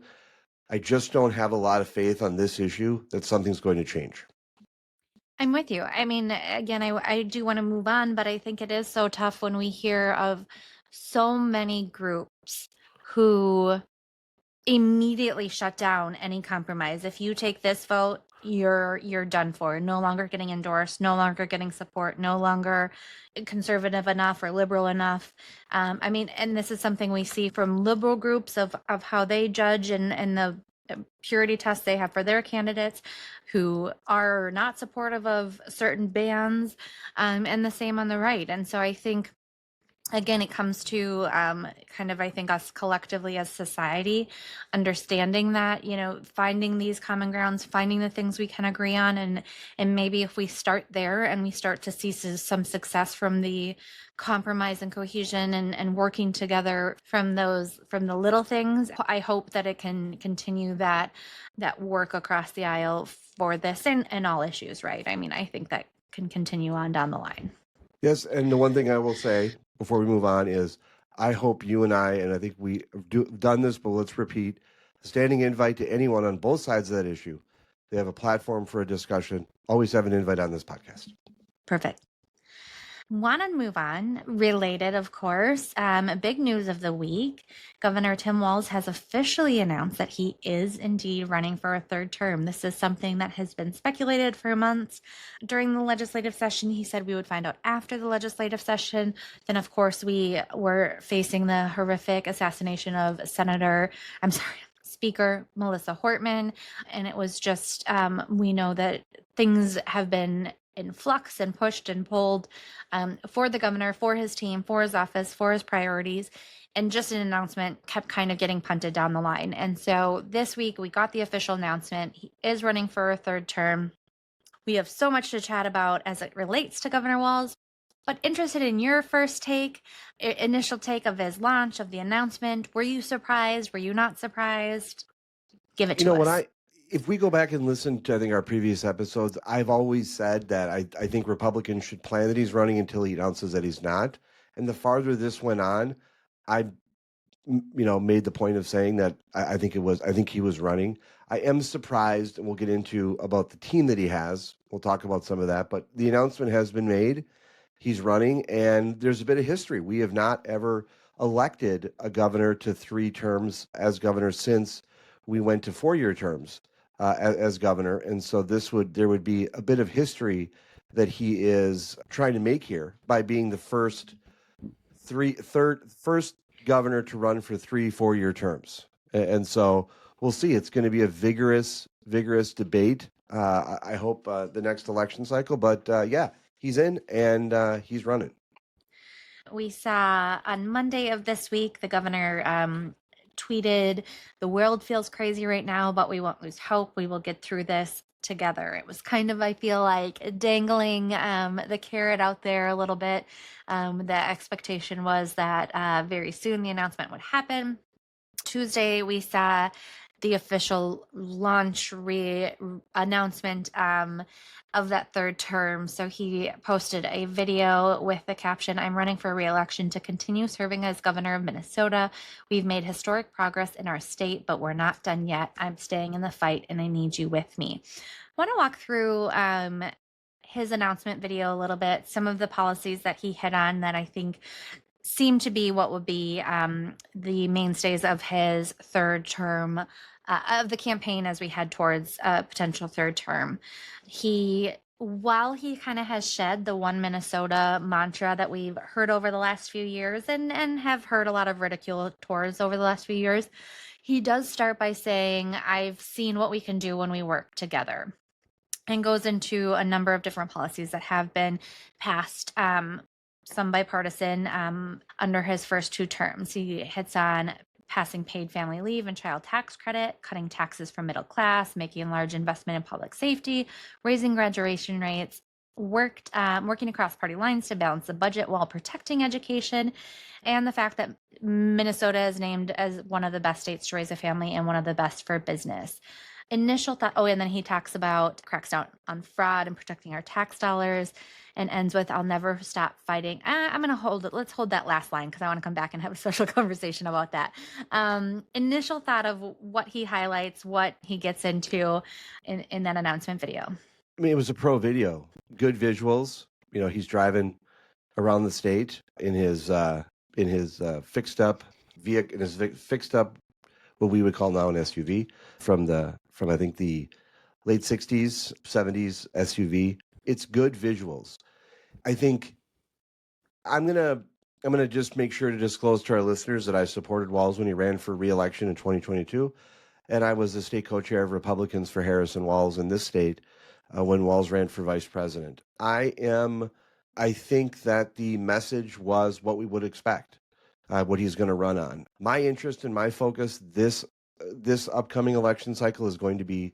I just don't have a lot of faith on this issue that something's going to change. I'm with you. I mean, again, I do want to move on, but I think it is so tough when we hear of so many groups who immediately shut down any compromise. If you take this vote, you're done for. No longer getting endorsed, no longer getting support, no longer conservative enough or liberal enough. I mean, and this is something we see from liberal groups of how they judge and the purity tests they have for their candidates who are not supportive of certain bans, and the same on the right. And so I think again, it comes to kind of, I think, us collectively as society understanding that, finding these common grounds, finding the things we can agree on. And maybe if we start there and we start to see some success from the compromise and cohesion and working together from the little things, I hope that it can continue that work across the aisle for this and all issues, right? I mean, I think that can continue on down the line. Yes, and the one thing I will say before we move on is I hope you and I think we done this, but let's repeat, standing invite to anyone on both sides of that issue. They have a platform for a discussion. Always have an invite on this podcast. Perfect. Want to move on, related, of course. Big news of the week. Governor Tim Walz has officially announced that he is indeed running for a third term. This is something that has been speculated for months. During the legislative session, he said we would find out after the legislative session. Then, of course, we were facing the horrific assassination of Speaker Melissa Hortman. And it was just, we know that things have been in flux and pushed and pulled for the governor, for his team, for his office, for his priorities. And just an announcement kept kind of getting punted down the line. And so this week we got the official announcement. He is running for a third term. We have so much to chat about as it relates to Governor Walz, but interested in your first take, initial take of his launch, of the announcement. Were you surprised? Were you not surprised? Give it to us. If we go back and listen to, I think, our previous episodes, I've always said that I think Republicans should plan that he's running until he announces that he's not. And the farther this went on, I, made the point of saying that I think he was running. I am surprised, and we'll get into about the team that he has. We'll talk about some of that, but the announcement has been made. He's running, and there's a bit of history. We have not ever elected a governor to 3 terms as governor since we went to 4-year terms as governor, and so there would be a bit of history that he is trying to make here by being the first governor to run for 3 4-year terms, and so we'll see. It's going to be a vigorous debate. I hope the next election cycle, but yeah, he's in and he's running. We saw on Monday of this week, the governor tweeted, "The world feels crazy right now, but we won't lose hope. We will get through this together." It was kind of, I feel like, dangling the carrot out there a little bit. The expectation was that very soon the announcement would happen. Tuesday, we saw the official launch announcement of that third term. So he posted a video with the caption, "I'm running for re-election to continue serving as governor of Minnesota. We've made historic progress in our state, but we're not done yet. I'm staying in the fight and I need you with me." I want to walk through his announcement video a little bit, some of the policies that he hit on that I think seem to be what would be the mainstays of his third term of the campaign as we head towards a potential third term. While he kind of has shed the one Minnesota mantra that we've heard over the last few years and have heard a lot of ridicule towards over the last few years, he does start by saying, I've seen what we can do when we work together, and goes into a number of different policies that have been passed, some bipartisan, under his first 2 terms. He hits on passing paid family leave and child tax credit, cutting taxes for middle class, making large investment in public safety, raising graduation rates, working across party lines to balance the budget while protecting education, and the fact that Minnesota is named as one of the best states to raise a family and one of the best for business. Initial thought, oh, and then he talks about cracks down on fraud and protecting our tax dollars, and ends with, I'll never stop fighting. I'm going to hold it. Let's hold that last line because I want to come back and have a special conversation about that. Initial thought of what he highlights, what he gets into in that announcement video. I mean, it was a pro video, good visuals. You know, he's driving around the state in his fixed up vehicle, in his fixed up, what we would call now an SUV from I think the late 60s, 70s SUV. It's good visuals. I think I'm gonna just make sure to disclose to our listeners that I supported Walz when he ran for re-election in 2022, and I was the state co-chair of Republicans for Harris and Walz in this state when Walz ran for vice president. I think that the message was what we would expect, what he's going to run on. My interest and my focus this upcoming election cycle is going to be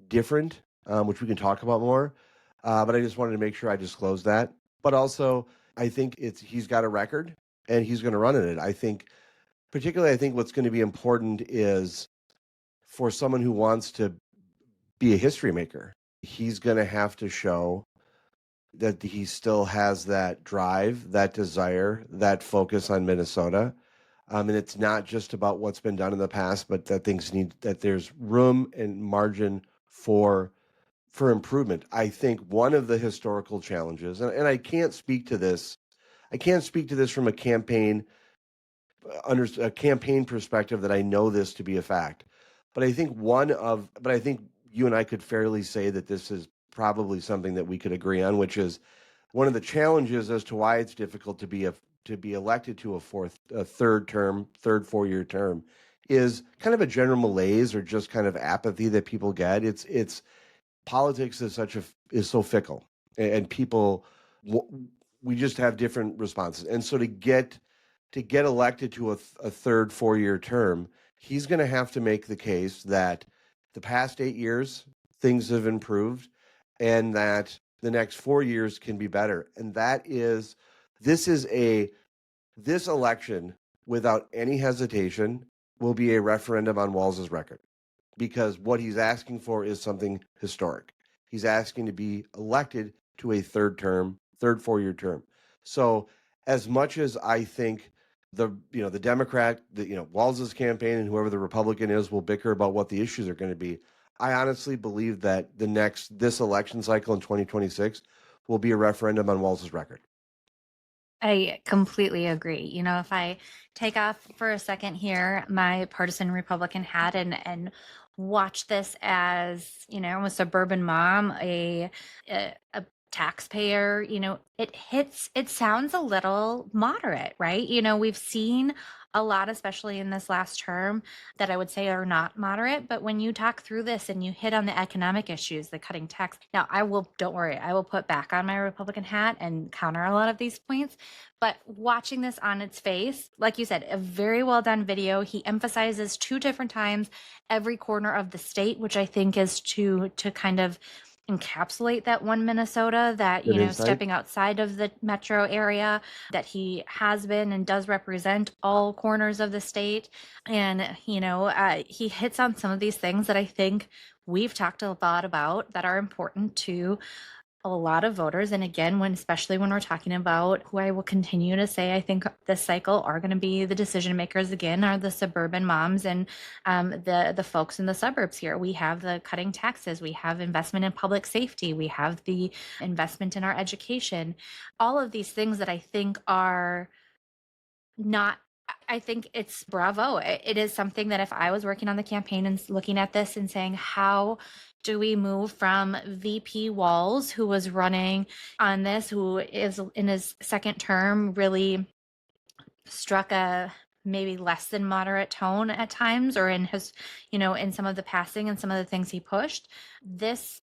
different, which we can talk about more. But I just wanted to make sure I disclosed that. But also, I think he's got a record and he's going to run in it. I think what's going to be important is for someone who wants to be a history maker, he's going to have to show that he still has that drive, that desire, that focus on Minnesota. And it's not just about what's been done in the past, but that there's room and margin for improvement. I think one of the historical challenges, and I can't speak to this from a campaign perspective that I know this to be a fact. But I think you and I could fairly say that this is probably something that we could agree on, which is one of the challenges as to why it's difficult to be elected to a third 4-year term is kind of a general malaise or just kind of apathy that people get. It's politics is so fickle, and people, we just have different responses. And so to get elected to a third 4-year term, he's going to have to make the case that the past 8 years things have improved and that the next 4 years can be better. And this election, without any hesitation, will be a referendum on Walz's record, because what he's asking for is something historic. He's asking to be elected to a third 4-year term. So as much as I think the Democrat, Walz's campaign and whoever the Republican is will bicker about what the issues are going to be, I honestly believe that this election cycle in 2026 will be a referendum on Walz's record. I completely agree. If I take off for a second here, my partisan Republican hat and watch this as, I'm a suburban mom, a taxpayer, it sounds a little moderate, right? We've seen a lot, especially in this last term, that I would say are not moderate. But when you talk through this and you hit on the economic issues, the cutting tax, now don't worry, I will put back on my Republican hat and counter a lot of these points. But watching this on its face, like you said, a very well done video. He emphasizes 2 different times every corner of the state, which I think is to kind of encapsulate that one Minnesota that, stepping outside of the metro area, that he has been and does represent all corners of the state. And, he hits on some of these things that I think we've talked a lot about that are important to a lot of voters. And again, especially when we're talking about who I will continue to say I think this cycle are going to be the decision makers again are the suburban moms and the folks in the suburbs here. We have the cutting taxes, we have investment in public safety, we have the investment in our education, all of these things that I think are not. I think it's bravo. It is something that if I was working on the campaign and looking at this and saying, how do we move from VP Walz, who was running on this, who is in his second term, really struck a maybe less than moderate tone at times, or in his, in some of the passing and some of the things he pushed. This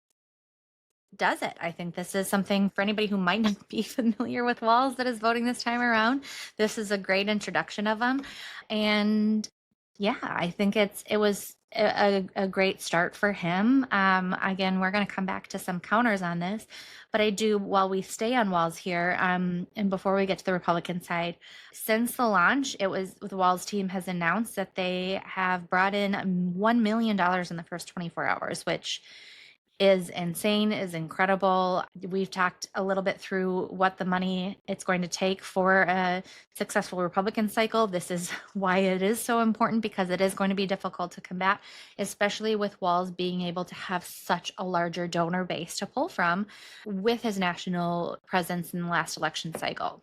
does it. I think this is something for anybody who might not be familiar with Walz that is voting this time around. This is a great introduction of them. And yeah, I think it was a great start for him. Again, we're going to come back to some counters on this, but I do, while we stay on Walz here, and before we get to the Republican side, since the launch, the Walz team has announced that they have brought in $1 million in the first 24 hours, which is insane, is incredible. We've talked a little bit through what the money it's going to take for a successful Republican cycle. This is why it is so important, because it is going to be difficult to combat, especially with Walz being able to have such a larger donor base to pull from with his national presence in the last election cycle.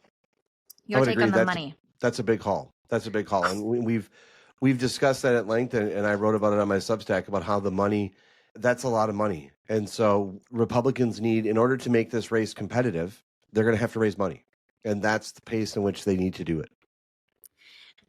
Your take on the money. That's a big haul. That's a big haul. And we've discussed that at length, and I wrote about it on my Substack about how the money, that's a lot of money. And so Republicans need, in order to make this race competitive, they're going to have to raise money. And that's the pace in which they need to do it.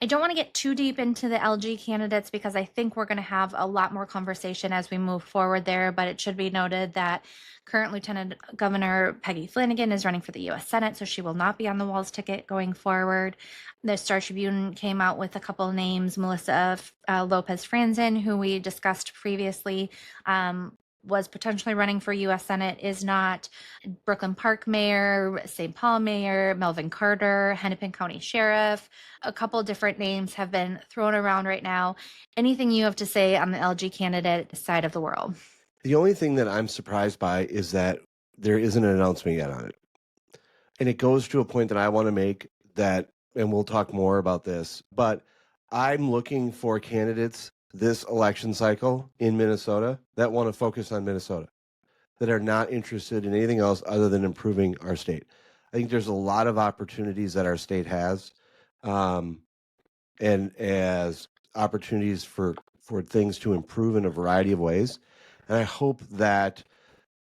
I don't want to get too deep into the LG candidates because I think we're going to have a lot more conversation as we move forward there. But it should be noted that current Lieutenant Governor Peggy Flanagan is running for the U.S. Senate, so she will not be on the Walz ticket going forward. The Star Tribune came out with a couple of names. Melissa Lopez Franzen, who we discussed previously, was potentially running for U.S. Senate, is not. Brooklyn Park Mayor, St. Paul Mayor, Melvin Carter, Hennepin County Sheriff. A couple different names have been thrown around right now. Anything you have to say on the LG candidate side of the world? The only thing that I'm surprised by is that there isn't an announcement yet on it. And it goes to a point that I want to make that, and we'll talk more about this, but I'm looking for candidates this election cycle in Minnesota that want to focus on Minnesota, that are not interested in anything else other than improving our state. I think there's a lot of opportunities that our state has, and as opportunities for things to improve in a variety of ways. And I hope that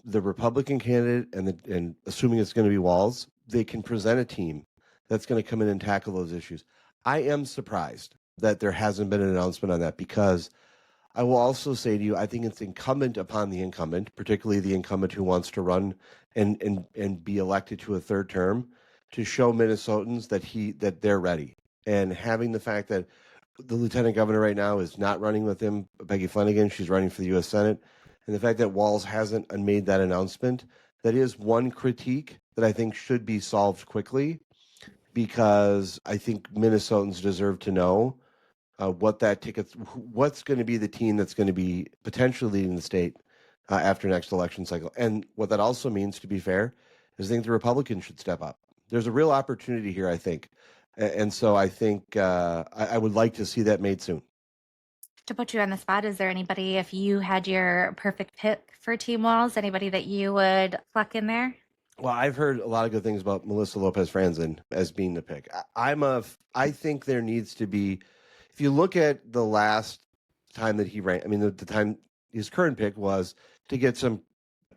the Republican candidate and assuming it's going to be Walz, they can present a team that's going to come in and tackle those issues. I am surprised that there hasn't been an announcement on that, because I will also say to you, I think it's incumbent upon the incumbent, particularly the incumbent who wants to run and be elected to a third term, to show Minnesotans that they're ready. And having the fact that the lieutenant governor right now is not running with him, Peggy Flanagan, she's running for the U.S. Senate, and the fact that Walz hasn't made that announcement, that is one critique that I think should be solved quickly, because I think Minnesotans deserve to know what's going to be the team that's going to be potentially leading the state after next election cycle. And what that also means, to be fair, is I think the Republicans should step up. There's a real opportunity here, I think. And so I think I would like to see that made soon. To put you on the spot, is there anybody, if you had your perfect pick for Team Walz, anybody that you would pluck in there? Well, I've heard a lot of good things about Melissa Lopez Franzen as being the pick. I think there needs to be, if you look at the last time that he ran, I mean, the time his current pick was to get some,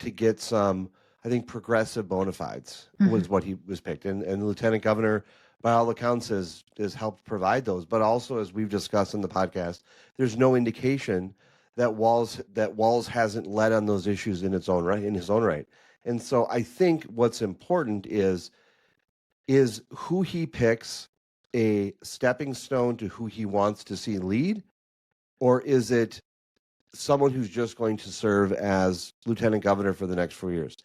I think, progressive bona fides was what he was picked. And the lieutenant governor, by all accounts, has helped provide those. But also, as we've discussed in the podcast, there's no indication that Walz hasn't led on those issues in his own right. And so I think what's important is who he picks a stepping stone to who he wants to see lead, or is it someone who's just going to serve as lieutenant governor for the next 4 years?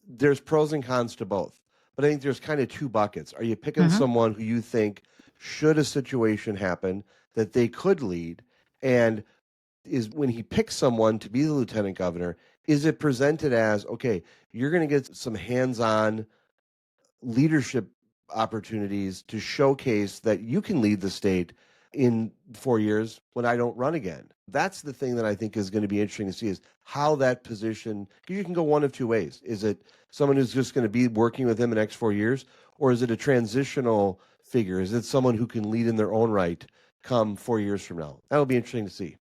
There's pros and cons to both, but I think there's kind of two buckets. Are you picking someone who you think, should a situation happen, that they could lead? And is when he picks someone to be the lieutenant governor, is it presented as, okay, you're going to get some hands-on leadership opportunities to showcase that you can lead the state in 4 years when I don't run again? That's the thing that I think is going to be interesting to see, is how that position, because you can go one of two ways. Is it someone who's just going to be working with him the next 4 years, or is it a transitional figure? Is it someone who can lead in their own right come 4 years from now? That'll be interesting to see.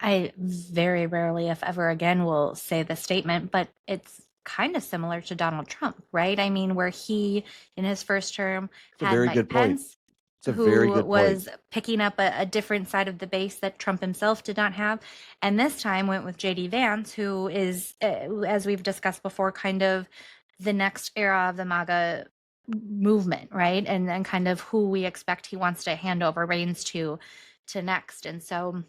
I very rarely, if ever again, will say the statement, but it's kind of similar to Donald Trump, right? I mean, where he, in his first term, It's a had very Mike good point. Pence, It's a very who good point. was picking up a different side of the base that Trump himself did not have. And this time went with JD Vance, who is, as we've discussed before, kind of the next era of the MAGA movement, right? And then kind of who we expect he wants to hand over reins to next. And so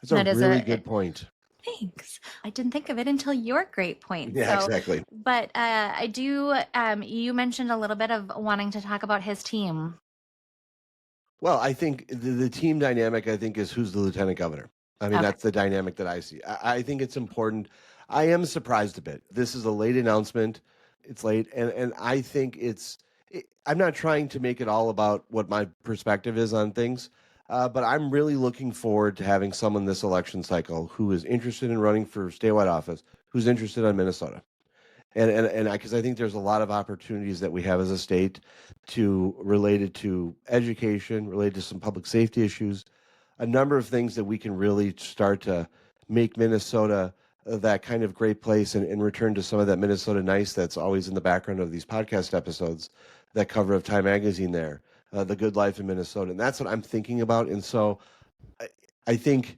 It's a that is really good point. thanks. I didn't think of it until your great point. Yeah, exactly. But I do, you mentioned a little bit of wanting to talk about his team. Well, I think the team dynamic, I think, is who's the lieutenant governor. I mean, Okay. that's the dynamic that I see. I think it's important. I am surprised a bit. This is a late announcement. It's late, and I think I'm not trying to make it all about what my perspective is on things, but I'm really looking forward to having someone this election cycle who is interested in running for statewide office, who's interested in Minnesota. And because I think there's a lot of opportunities that we have as a state related to education, related to some public safety issues, a number of things that we can really start to make Minnesota that kind of great place, and return to some of that Minnesota nice that's always in the background of these podcast episodes, that cover of Time Magazine there, The Good Life in Minnesota. And that's what I'm thinking about. And so I think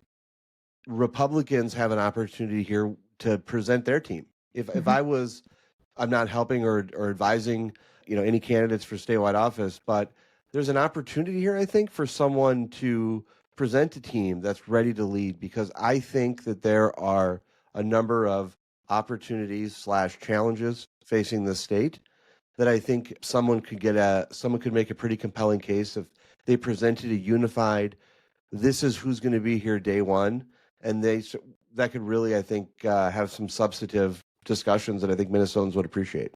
Republicans have an opportunity here to present their team. If I'm not helping or advising, any candidates for statewide office, but there's an opportunity here, I think, for someone to present a team that's ready to lead, because I think that there are a number of opportunities / challenges facing the state that I think someone could make a pretty compelling case if they presented a unified, this is who's going to be here day one, and that could really, I think, have some substantive discussions that I think Minnesotans would appreciate.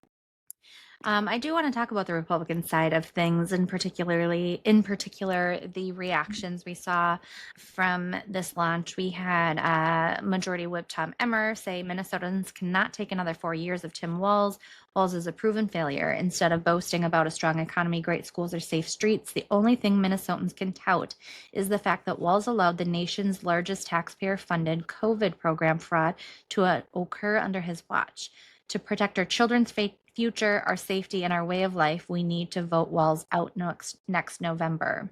I do want to talk about the Republican side of things, and in particular, the reactions we saw from this launch. We had Majority Whip Tom Emmer say Minnesotans cannot take another 4 years of Tim Walz. Walz is a proven failure. Instead of boasting about a strong economy, great schools, or safe streets, the only thing Minnesotans can tout is the fact that Walz allowed the nation's largest taxpayer-funded COVID program fraud to occur under his watch. To protect our children's future, our safety, and our way of life, we need to vote Walz out next November.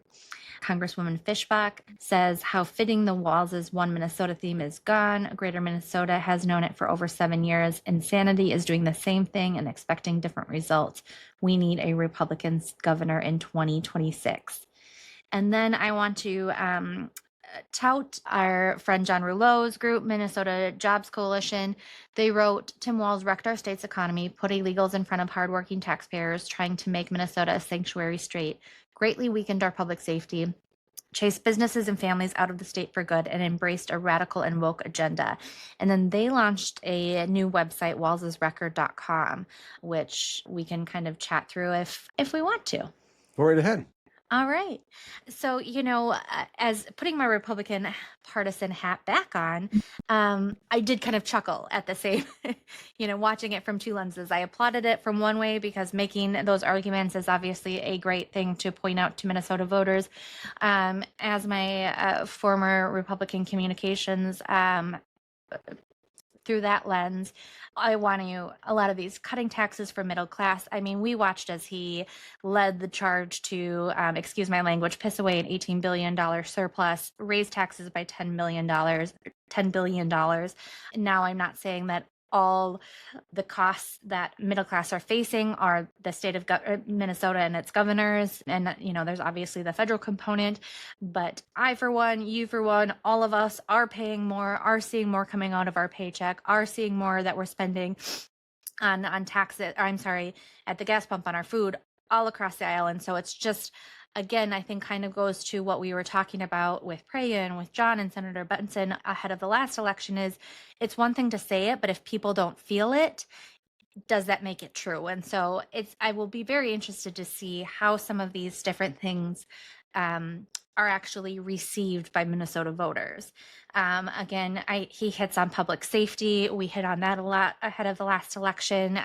Congresswoman Fishbach says how fitting the Walz's One Minnesota theme is gone. Greater Minnesota has known it for over 7 years. Insanity is doing the same thing and expecting different results. We need a Republican governor in 2026. And then I want to tout our friend John Rouleau's group, Minnesota Jobs Coalition. They wrote, Tim Walz wrecked our state's economy, put illegals in front of hardworking taxpayers, trying to make Minnesota a sanctuary state, greatly weakened our public safety, chased businesses and families out of the state for good, and embraced a radical and woke agenda. And then they launched a new website, walzesrecord.com, which we can kind of chat through if we want to. Go right ahead. All right. So, as putting my Republican partisan hat back on, I did kind of chuckle at the same, watching it from two lenses. I applauded it from one way because making those arguments is obviously a great thing to point out to Minnesota voters. As my former Republican communications, through that lens, I want a lot of these cutting taxes for middle class. I mean, we watched as he led the charge to, excuse my language, piss away an $18 billion surplus, raise taxes by $10 billion. Now, I'm not saying that all the costs that middle class are facing are the state of Minnesota and its governors. And, there's obviously the federal component. But I, for one, you, for one, all of us are paying more, are seeing more coming out of our paycheck, are seeing more that we're spending on taxes, at the gas pump, on our food, all across the aisle. And so it's just again, I think kind of goes to what we were talking about with Praya and with John and Senator Benson ahead of the last election is it's one thing to say it, but if people don't feel it, does that make it true? And so I will be very interested to see how some of these different things are actually received by Minnesota voters. Again, he hits on public safety. We hit on that a lot ahead of the last election.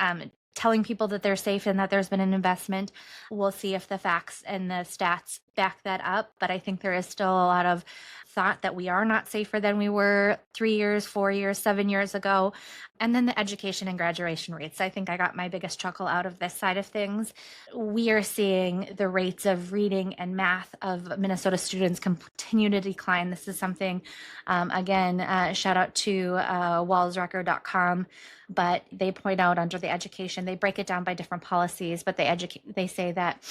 Telling people that they're safe and that there's been an investment. We'll see if the facts and the stats back that up. But I think there is still a lot of thought that we are not safer than we were 3 years, 4 years, 7 years ago. And then the education and graduation rates. I think I got my biggest chuckle out of this side of things. We are seeing the rates of reading and math of Minnesota students continue to decline. This is something, again, shout out to walzrecord.com, but they point out under the education, they break it down by different policies, but they say that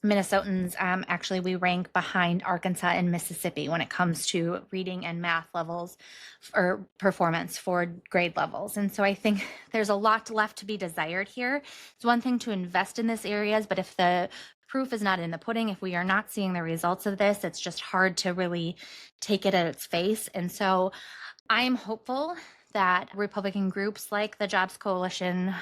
Minnesotans, actually, we rank behind Arkansas and Mississippi when it comes to reading and math levels or performance for grade levels. And so I think there's a lot left to be desired here. It's one thing to invest in these areas, but if the proof is not in the pudding, if we are not seeing the results of this, it's just hard to really take it at its face. And so I am hopeful that Republican groups like the Jobs Coalition,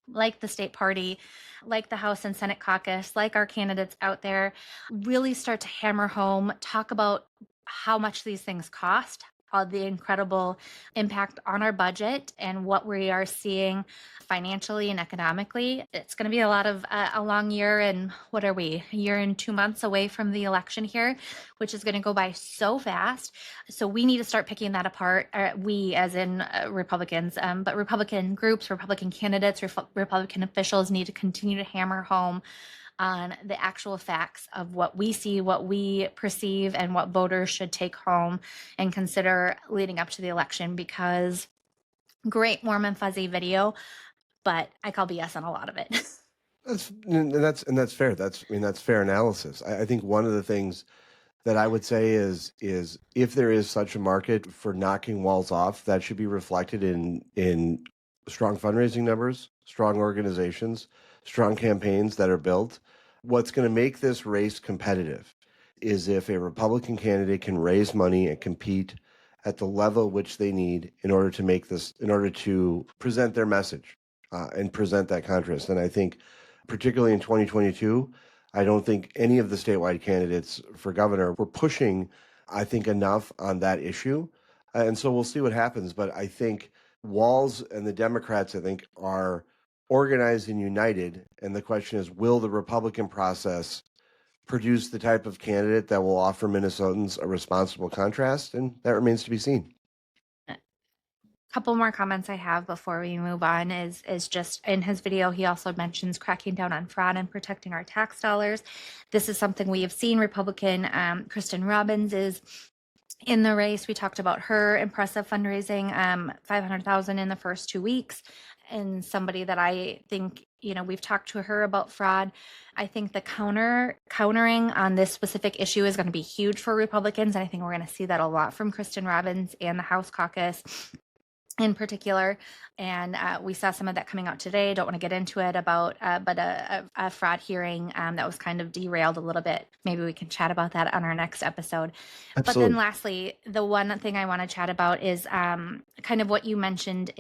like the state party, like the House and Senate caucus, like our candidates out there, really start to hammer home, talk about how much these things cost, the incredible impact on our budget and what we are seeing financially and economically. It's going to be a long year, and what are we, a year and 2 months away from the election here, which is going to go by so fast. So we need to start picking that apart. We, as in Republicans, but Republican groups, Republican candidates, Republican officials need to continue to hammer home on the actual facts of what we see, what we perceive, and what voters should take home and consider leading up to the election. Because great, warm and fuzzy video, but I call BS on a lot of it. That's fair. That's fair analysis. I think one of the things that I would say is if there is such a market for knocking walls off, that should be reflected in strong fundraising numbers, strong organizations, strong campaigns that are built. What's going to make this race competitive is if a Republican candidate can raise money and compete at the level which they need in order to present their message and present that contrast. And I think particularly in 2022, I don't think any of the statewide candidates for governor were pushing, I think, enough on that issue. And so we'll see what happens. But I think Walz and the Democrats, I think, are organized and united. And the question is, will the Republican process produce the type of candidate that will offer Minnesotans a responsible contrast? And that remains to be seen. Couple more comments I have before we move on is just in his video, he also mentions cracking down on fraud and protecting our tax dollars. This is something we have seen. Republican Kristen Robbins is in the race. We talked about her impressive fundraising, $500,000 in the first 2 weeks. And somebody that I think, we've talked to her about fraud. I think the countering on this specific issue is going to be huge for Republicans. And I think we're going to see that a lot from Kristen Robbins and the House caucus in particular. And we saw some of that coming out today. Don't want to get into it about, but a fraud hearing that was kind of derailed a little bit. Maybe we can chat about that on our next episode. Absolutely. But then lastly, the one thing I want to chat about is kind of what you mentioned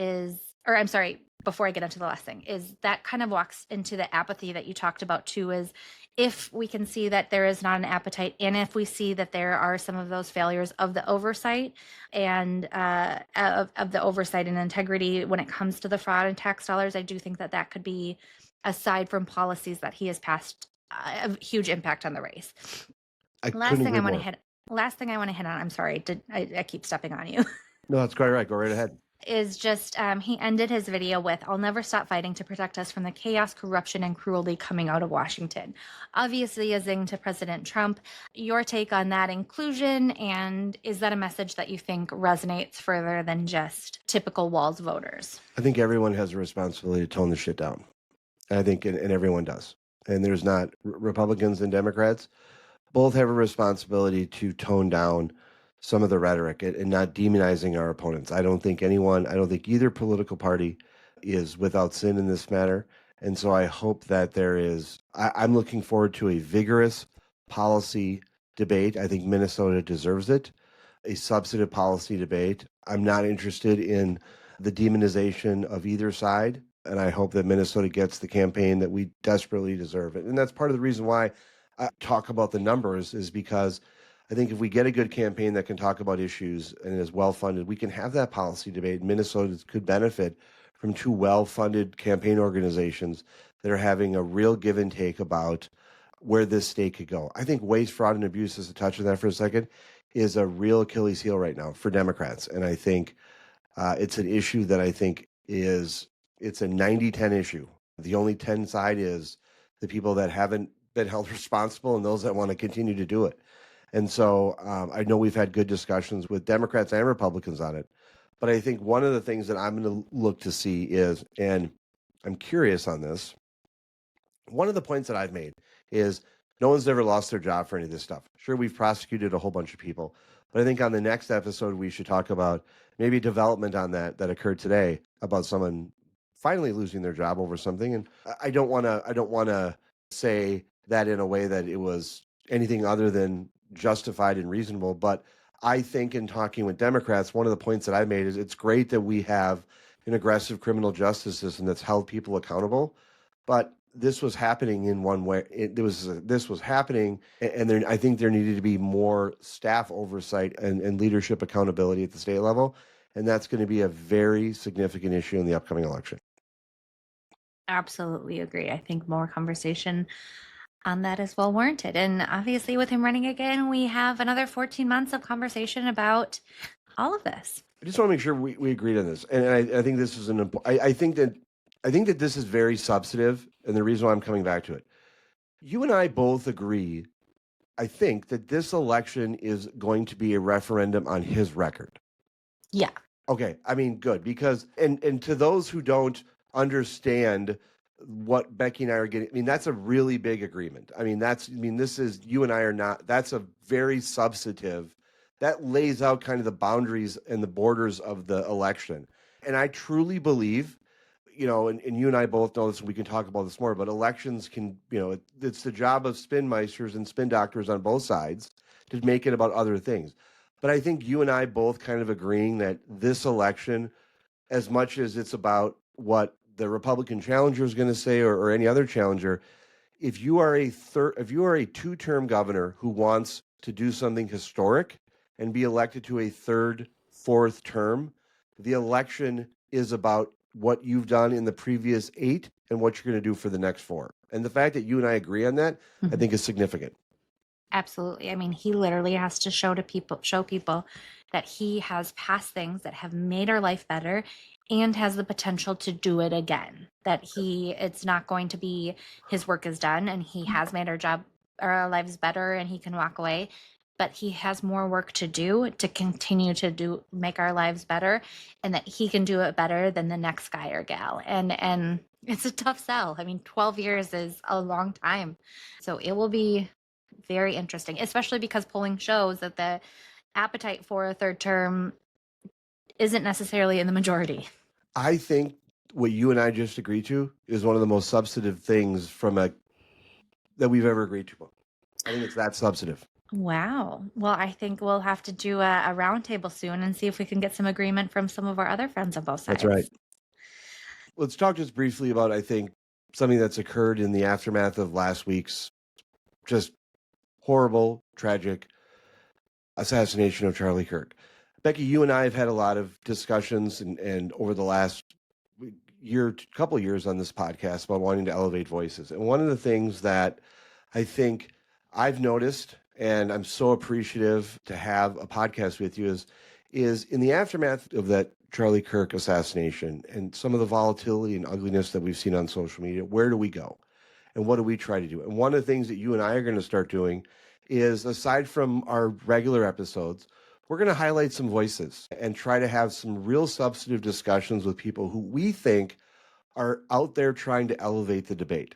before I get into the last thing, is that kind of walks into the apathy that you talked about too, is if we can see that there is not an appetite, and if we see that there are some of those failures of the oversight and of the oversight and integrity when it comes to the fraud and tax dollars, I do think that could be, aside from policies that he has passed, a huge impact on the race. Last thing I want to hit on, I'm sorry, I keep stepping on you. No, that's quite right. Go right ahead. Is just he ended his video with, "I'll never stop fighting to protect us from the chaos, corruption, and cruelty coming out of Washington." Obviously a zing to President Trump. Your take on that inclusion, and is that a message that you think resonates further than just typical Walz voters? I think everyone has a responsibility to tone the shit down. I think, and everyone does. And there's not, Republicans and Democrats both have a responsibility to tone down some of the rhetoric and not demonizing our opponents. I don't think either political party is without sin in this matter. And so I hope that I'm looking forward to a vigorous policy debate. I think Minnesota deserves it, a substantive policy debate. I'm not interested in the demonization of either side, and I hope that Minnesota gets the campaign that we desperately deserve. And that's part of the reason why I talk about the numbers, is because I think if we get a good campaign that can talk about issues and is well-funded, we can have that policy debate. Minnesota could benefit from two well-funded campaign organizations that are having a real give and take about where this state could go. I think waste, fraud, and abuse, is to touch on that for a second, is a real Achilles heel right now for Democrats. And I think it's an issue that I think it's a 90-10 issue. The only 10 side is the people that haven't been held responsible and those that want to continue to do it. And so I know we've had good discussions with Democrats and Republicans on it. But I think one of the things that I'm going to look to see is, and I'm curious on this, one of the points that I've made is no one's ever lost their job for any of this stuff. Sure, we've prosecuted a whole bunch of people, but I think on the next episode, we should talk about maybe development on that occurred today about someone finally losing their job over something. And I don't want to say that in a way that it was anything other than justified and reasonable. But I think in talking with Democrats, one of the points that I made is it's great that we have an aggressive criminal justice system that's held people accountable, but this was happening in one way. This was happening, and I think there needed to be more staff oversight and leadership accountability at the state level, and that's going to be a very significant issue in the upcoming election. Absolutely agree. I think more conversation on that is well warranted. And obviously, with him running again, we have another 14 months of conversation about all of this. I just want to make sure we agreed on this, and I think this is I think that this is very substantive, and the reason why I'm coming back to it. You and I both agree, I think, that this election is going to be a referendum on his record. Yeah. Okay. I mean, good, because, and to those who don't understand what Becky and I are getting, I mean, that's a really big agreement. This is, you and I are not, that's a very substantive, that lays out kind of the boundaries and the borders of the election. And I truly believe, and you and I both know this, and we can talk about this more, but elections can, it's the job of spin meisters and spin doctors on both sides to make it about other things. But I think you and I both kind of agreeing that this election, as much as it's about what the Republican challenger is going to say or any other challenger, if you are a two-term governor who wants to do something historic and be elected to a third, fourth term, the election is about what you've done in the previous 8 and what you're going to do for the next 4. And the fact that you and I agree on that, I think is significant. Absolutely. I mean, he literally has to show people that he has passed things that have made our life better and has the potential to do it again. That it's not going to be his work is done and he has made our lives better and he can walk away. But he has more work to do to continue to make our lives better, and that he can do it better than the next guy or gal. And it's a tough sell. I mean, 12 years is a long time. So it will be very interesting, especially because polling shows that the appetite for a third term isn't necessarily in the majority. I think what you and I just agreed to is one of the most substantive things that we've ever agreed to. I think it's that substantive. Wow. Well, I think we'll have to do a roundtable soon and see if we can get some agreement from some of our other friends on both sides. That's right. Let's talk just briefly about, I think, something that's occurred in the aftermath of last week's just horrible, tragic assassination of Charlie Kirk. Becky, you and I have had a lot of discussions and over the last couple years on this podcast about wanting to elevate voices. And one of the things that I think I've noticed, and I'm so appreciative to have a podcast with you, is in the aftermath of that Charlie Kirk assassination and some of the volatility and ugliness that we've seen on social media, where do we go? And what do we try to do? And one of the things that you and I are going to start doing is, aside from our regular episodes, we're going to highlight some voices and try to have some real substantive discussions with people who we think are out there trying to elevate the debate.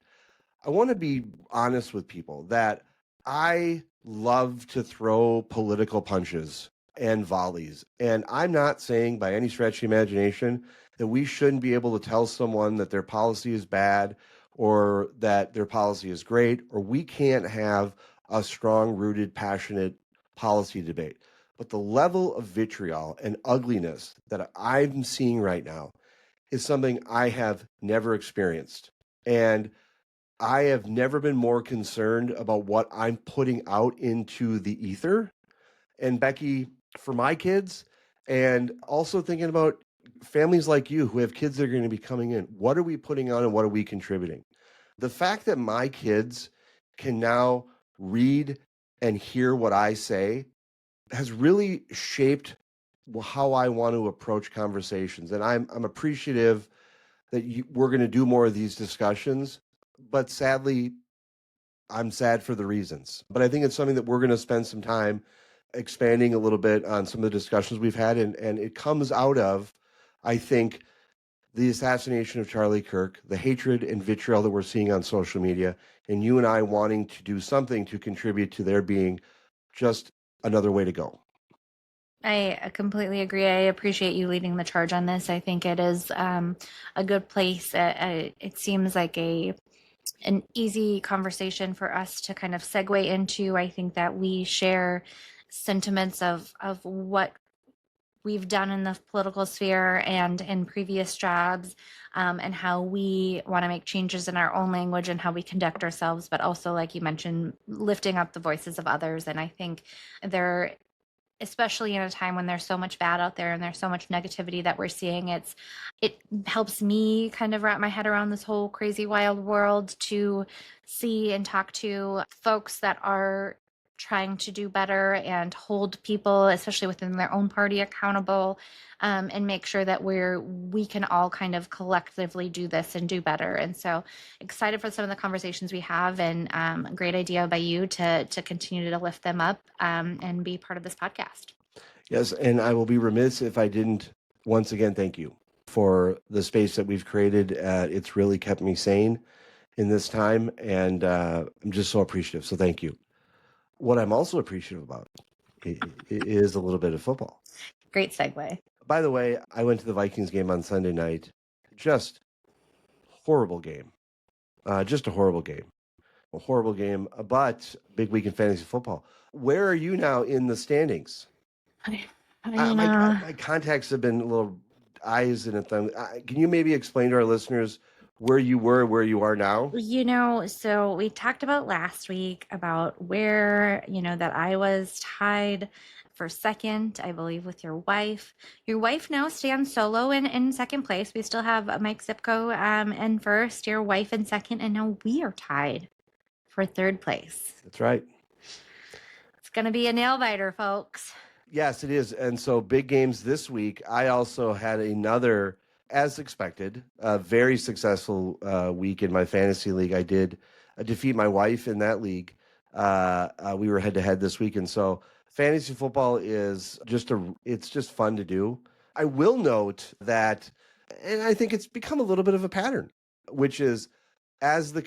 I want to be honest with people that I love to throw political punches and volleys. And I'm not saying by any stretch of the imagination that we shouldn't be able to tell someone that their policy is bad or that their policy is great, or we can't have a strong, rooted, passionate policy debate. But the level of vitriol and ugliness that I'm seeing right now is something I have never experienced. And I have never been more concerned about what I'm putting out into the ether. And Becky, for my kids, and also thinking about families like you who have kids that are going to be coming in, what are we putting on and what are we contributing? The fact that my kids can now read and hear what I say has really shaped how I want to approach conversations. And I'm appreciative that we're going to do more of these discussions, but sadly, I'm sad for the reasons. But I think it's something that we're going to spend some time expanding a little bit on some of the discussions we've had. And it comes out of, I think, the assassination of Charlie Kirk, the hatred and vitriol that we're seeing on social media, and you and I wanting to do something to contribute to there being just another way to go. I completely agree. I appreciate you leading the charge on this. I think it is a good place. It seems like an easy conversation for us to kind of segue into. I think that we share sentiments of what we've done in the political sphere and in previous jobs, and how we want to make changes in our own language and how we conduct ourselves, but also, like you mentioned, lifting up the voices of others. And I think there, especially in a time when there's so much bad out there and there's so much negativity that we're seeing, it helps me kind of wrap my head around this whole crazy wild world to see and talk to folks that are trying to do better and hold people, especially within their own party, accountable, and make sure that we can all kind of collectively do this and do better. And so excited for some of the conversations we have, and a great idea by you to continue to lift them up, and be part of this podcast. Yes, and I will be remiss if I didn't once again thank you for the space that we've created. It's really kept me sane in this time, and I'm just so appreciative. So thank you. What I'm also appreciative about is a little bit of football. Great segue. By the way, I went to the Vikings game on Sunday night. Just horrible game. Just a horrible game. A horrible game, but big week in fantasy football. Where are you now in the standings? My contacts have been a little eyes and a thumb. Can you maybe explain to our listeners where you were, where you are now? So we talked about last week about where, that I was tied for second, I believe, with your wife. Your wife now stands solo in second place. We still have Mike Zipko in first, your wife in second, and now we are tied for third place. That's right. It's going to be a nail biter, folks. Yes, it is. And so big games this week. I also had another, as expected, very successful week in my fantasy league. I did defeat my wife in that league. We were head to head this week. And so fantasy football is it's just fun to do. I will note that, and I think it's become a little bit of a pattern, which is as the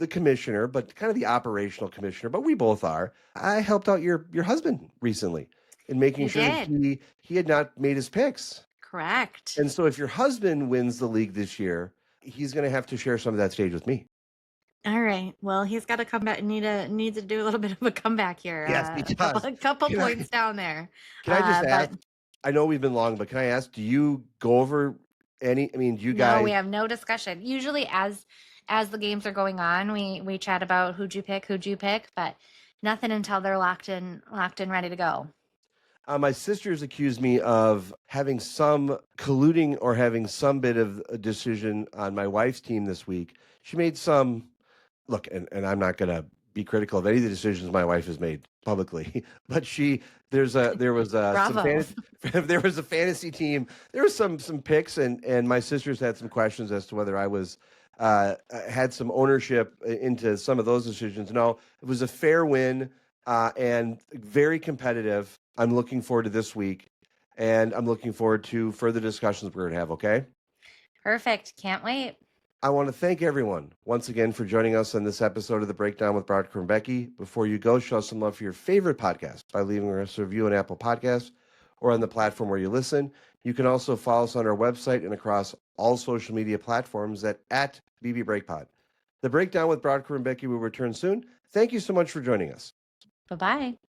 commissioner, but kind of the operational commissioner, but we both are. I helped out your husband recently in making sure that he had not made his picks. Correct. And so if your husband wins the league this year, he's going to have to share some of that stage with me. All right. Well, he's got to come back. Needs to do a little bit of a comeback here. Yes, he does. A couple points down there. Can I just ask? I know we've been long, but can I ask? Do you go over any? I mean, do you guys? No, we have no discussion. Usually, as the games are going on, we chat about who'd you pick, but nothing until they're locked in, ready to go. My sisters accused me of having some colluding or having some bit of a decision on my wife's team this week. She made some look, and I'm not going to be critical of any of the decisions my wife has made publicly, but there was a fantasy team. There was some picks, and my sisters had some questions as to whether I was had some ownership into some of those decisions. No, it was a fair win and very competitive. I'm looking forward to this week, and I'm looking forward to further discussions we're going to have, okay? Perfect. Can't wait. I want to thank everyone once again for joining us on this episode of The Breakdown with Brodkorb and Becky. Before you go, show some love for your favorite podcast by leaving us a review on Apple Podcasts or on the platform where you listen. You can also follow us on our website and across all social media platforms at BB BreakPod. The Breakdown with Brodkorb and Becky will return soon. Thank you so much for joining us. Bye bye.